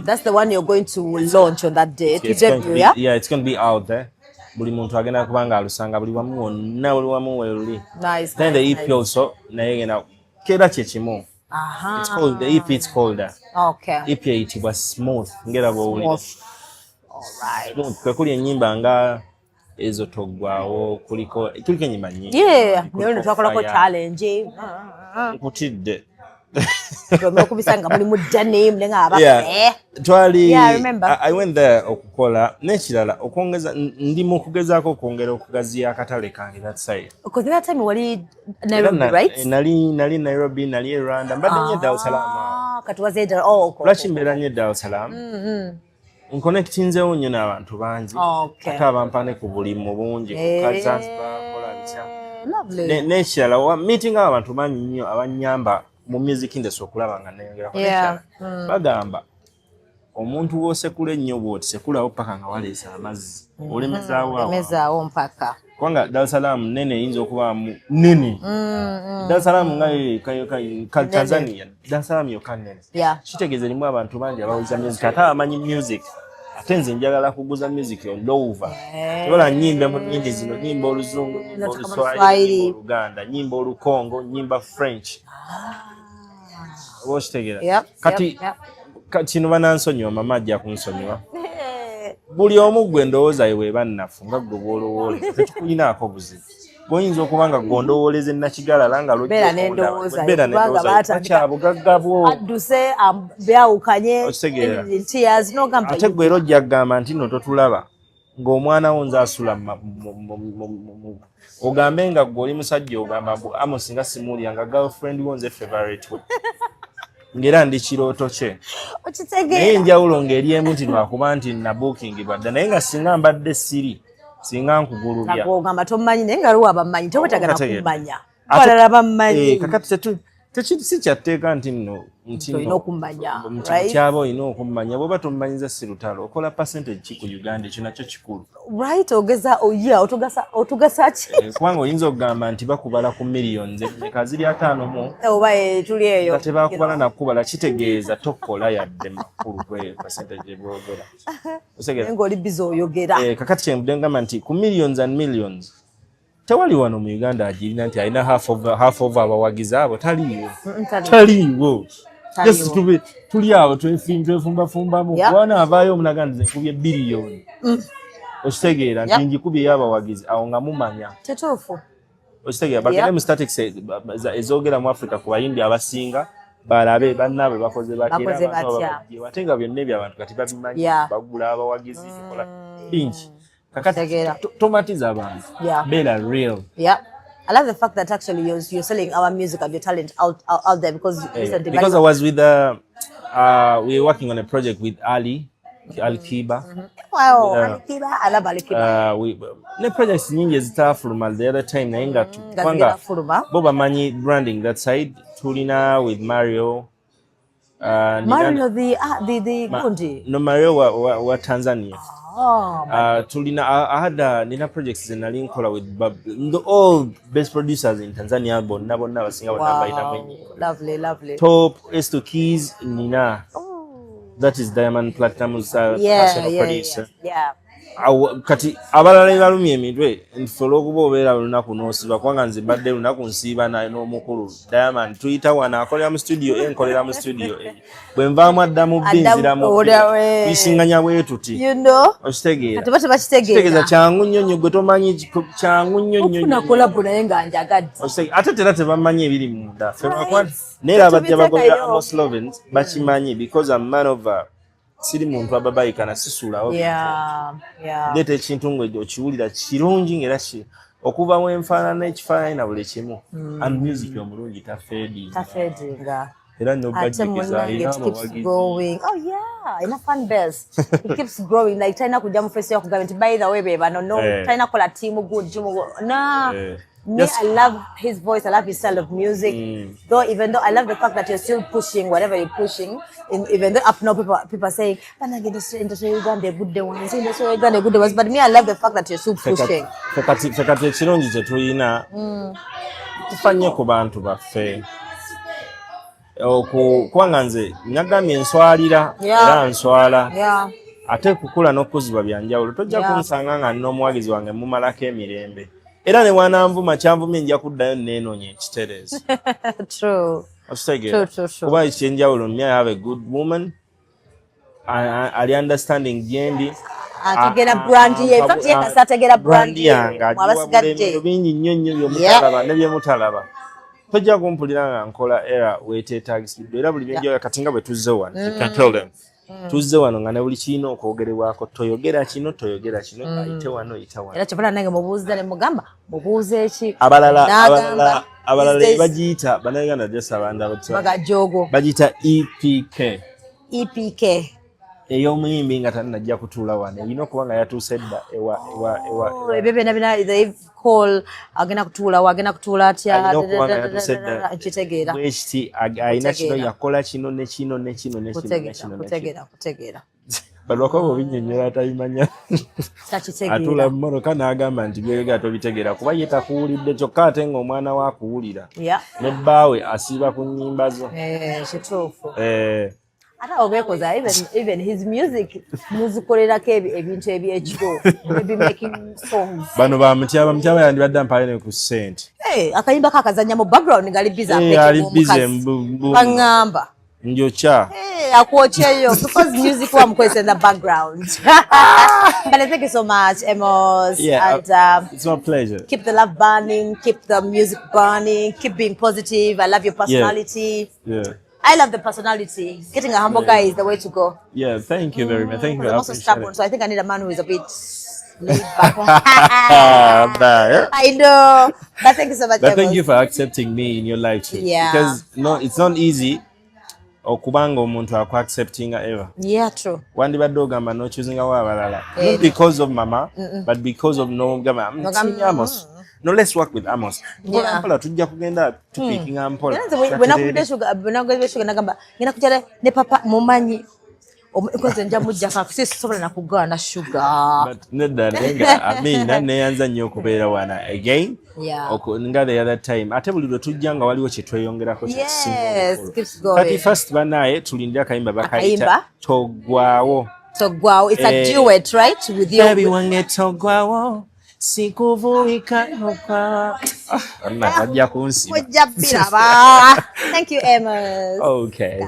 That's the one you're going to launch on that day. It's going to be, yeah, it's going to be out there. Buli muntu agenda kubanga alusanga buli wamu wonna buli wamu weluli. Nice. Then the EP also naye gena kera kyekimu. It's called the EP. It's called okay. EP it was smooth. Ngera bowuli. Alright. Smooth. Kuli enyimba nga ezo Togwawo kuliko enyimba nyingi. Yeah, nyo twakola ko challenge. Nkutidde. Yeah, I remember. I went there okukola nekirala okongeza ndi mu kugezaako okwongera okugaziya akatale kange that side. Because that time wali Nairobi, right? Nali Nairobi, nali Rwanda, mbadde nye Dar es Salaam. Kati wazeda lwaki mbeera nye Dar es Salaam? Nkonekitinzeewo nnyo n'abantu bangi. Ate abampane ku bulimu bungi ku Zanzibar kola bitya. Lovely. Nekirala meeting abantu bangi nnyo abanyamba mu music industry okulaba nga neyongera bagamba omuntu w'osekula ennyo bw'oti sekulawo paka nga waleesa amazzi olemezaawo mpaka kubanga Dar es Salaam nene eyinza okubaamu nene. Dar es Salaam nga Tanzania, Dar es Salaam yokka nene. Kitegeeza erimu abantu bangi abawuliza music ate abamanyi music. Ate nze njagala kuguza music on over. Tola nyimba mu nyindi zino, nyimba Oluzungu, nyimba Oluswahili, nyimba Oluganda, nyimba Olukongo, nyimba French. Yep. Kati kino banansonyiwa mama ajja kunsonyiwa. Buli omu gwe ndowooza yewe bannafu nga gwe bw'olowooza tetukulinaako buzibu. Bw'oyinza okuba nga gondowooleze nakigala nga beera n'endowooza kyabugagga bwo adduse byawukanye tears n'ogamba ate gwe era ojja kugamba nti nno totulaba ng'omwana wo nze asula ogambe nga gwe oli musajja ogamba mbu Amos nga simuulya nga girlfriend wo nze favorite we ngera ndi kirooto kye naye enjawulo ng'eri emu nti lwakuba nti na booking badda naye nga singa mbadde siri singa nkugulubya ogamba tomumanyi naye nga luwa bamumanyi tewetagana kumanya balala bamumanyi kakati si kyatteeka nti nno olina okumanya kyaba olina okumanya bw'oba tomumanyiza si lutalo okola percentage ki ku Uganda ekyo nakyo kikulu right ogeza otugasa ki kubanga oyinza okugamba nti bakubala ku millions eka ziri 5 mu oba tuli eyo ate bakubala nakubala kitegeeza tokola yadde makulu kwe percentage bwogera osegera ngoli bizo oyogera kakati kyembudde ngamba nti ku millions and millions tewali wano mu Uganda agirina nti alina half of abawagizi abo taliiwo yes tuli awo twefumbafumbamu kubana avaayo omunagandiza enkubye biliyoni okitegeera nti njikubye abawagizi awo nga mumanya tetuufu okitegeera bagende mu statics ezoogera mu Africa ku bayimbi abasinga balabe bannaabwe bakoze batya ate nga byonna ebyo abantu kati babimanyi bagula abawagizi kola bingi kakati tomatiza abantu beera real. I love the fact that actually you're selling our music and your talent out there because recently because I was with we were working on a project with Ali Kiba. Wow, Ali Kiba, I love Ali Kiba. Ne projects nyingi ezitafuluma the other time naye nga twanga boba manyi branding that side tulina with Mario the Gundi. No, Mario wa Tanzania. Tulina nina projects zenali nkola with all best producers in Tanzania bonna basinga lovely top S2 Keys nina that is Diamond Platinum's personal producer kati abalala balumye emitwe nfolo okuba obeera lunaku n'osiba kubanga nze mbadde lunaku nsiiba naye n'omukulu Diamond tuyita wana akolera mu studio enkolera mu studio bwe nvaamu addamu binziramu tuyisinganya bwe tuti okitegeera kyangu nnyo nnyo gwe tomanyi kyangu nnyo ate tera tebamanyi ebiri munda naye abajja bagobera Amos Lovins bakimanyi because I'm man of siri muntu ababayika na sisulawo leeta ekintu ng'egyo okiwulira kirungi ng'era okuva mu enfaanana ekifaananyi na buli kimu and music omulungi tafeedinga era nobajjukiza ina fan base it keeps growing like talina kujja mu face yakugamba nti by the way be bano no talina kola team good me, I love his voice. I love his style of music. Though, even though I love the fact that you're still pushing whatever you're pushing, even though up now people are saying, "Industry Uganda good ones, industry Uganda good ones." But me, I love the fact that you're still pushing. Fekati ekirungi kye tulina tufanye ku bantu baffe. Kubanga nze nyagambye nswalira era nswala. Ate kukula n'okuziba byanjawulo. Tojja kunsanga nga nina omuwagizi wange mumalako emirembe. Era ne wananvuma kyanvuma nja kuddayo neenoonya ekitereezi. True. Kuba ekyenjawulo me I have a good woman. Ali understanding gyendi. Ategera brand ye. In fact, yekasa ategera brand yange. Mwabasigadde. Bingi nnyo byomutalaba ne byemutalaba. Tojja kumpulira nga nkola era weeteetagisidde. Era buli byenjawulo kati nga bwe tuzze wano. You can tell them. Tuzze wano nga ne buli kiina okwogerebwako toyogera kino ayite wano. Era kyebala nange mubuuza ne mugamba mubuuze eki abalala bagiyita bannayuganda bagajogo bagiyita EPK ey'omuyimbi nga tanajja kutuula wano erina okuba nga yatuuse dda ebyo byonna agenda kutuula atya nkitegeera bwekiti alina kino yakola kino ne kino kutegeera balwakoba obinnyonnyola atabimanya atula mu mmotoka n'agamba nti byeyogera tobitegeera kuba ye takuwulidde kyokka ate ng'omwana we akuwulira ne bbaawe asiiba ku nnyimba zo kituufu ate obeekoza even his music muzikolerako ebintu ebyekiro maybe making songs bano bamutyaba yandibadde ampaye ne ku ssente akayimba kakazanya mu background ngali biza baŋŋamba njokya akwokyeyo because music wamukozesa in the background. But thank you so much, Amos. And it's my pleasure. Keep the love burning, keep the music burning, keep being positive. I love your personality. I love the personality. Getting a humble guy is the way to go. Thank you very much. Thank you. I'm also stubborn, so I think I need a man who is a bit laid back. I know. But thank you so much, Amos. Thank you for accepting me in your life too. Because it's not easy. Okubanga omuntu accepting ever. True. Wandibadde ogamba no choosing abalala. Not because of mama, but because of no gama. Amos. No, let's work with Amos. Mpola tujja kugenda picking Mpola. When I put Shuga nagamba ngina kujja ne papa mumanyi because nja mujja ka Sisobola nakugana Shuga. But nedda nenga neyanza nnyo okubeera wana again. Nga the other time ate buli lwe tujja nga waliwo kye tweyongerako kati first banaye tulinde akayimba bakayita Togwawo. It's a duet, right? With you. Baby wange Togwawo sikuvuika nokwa ajja kunsiba. Thank you, Amos. Okay.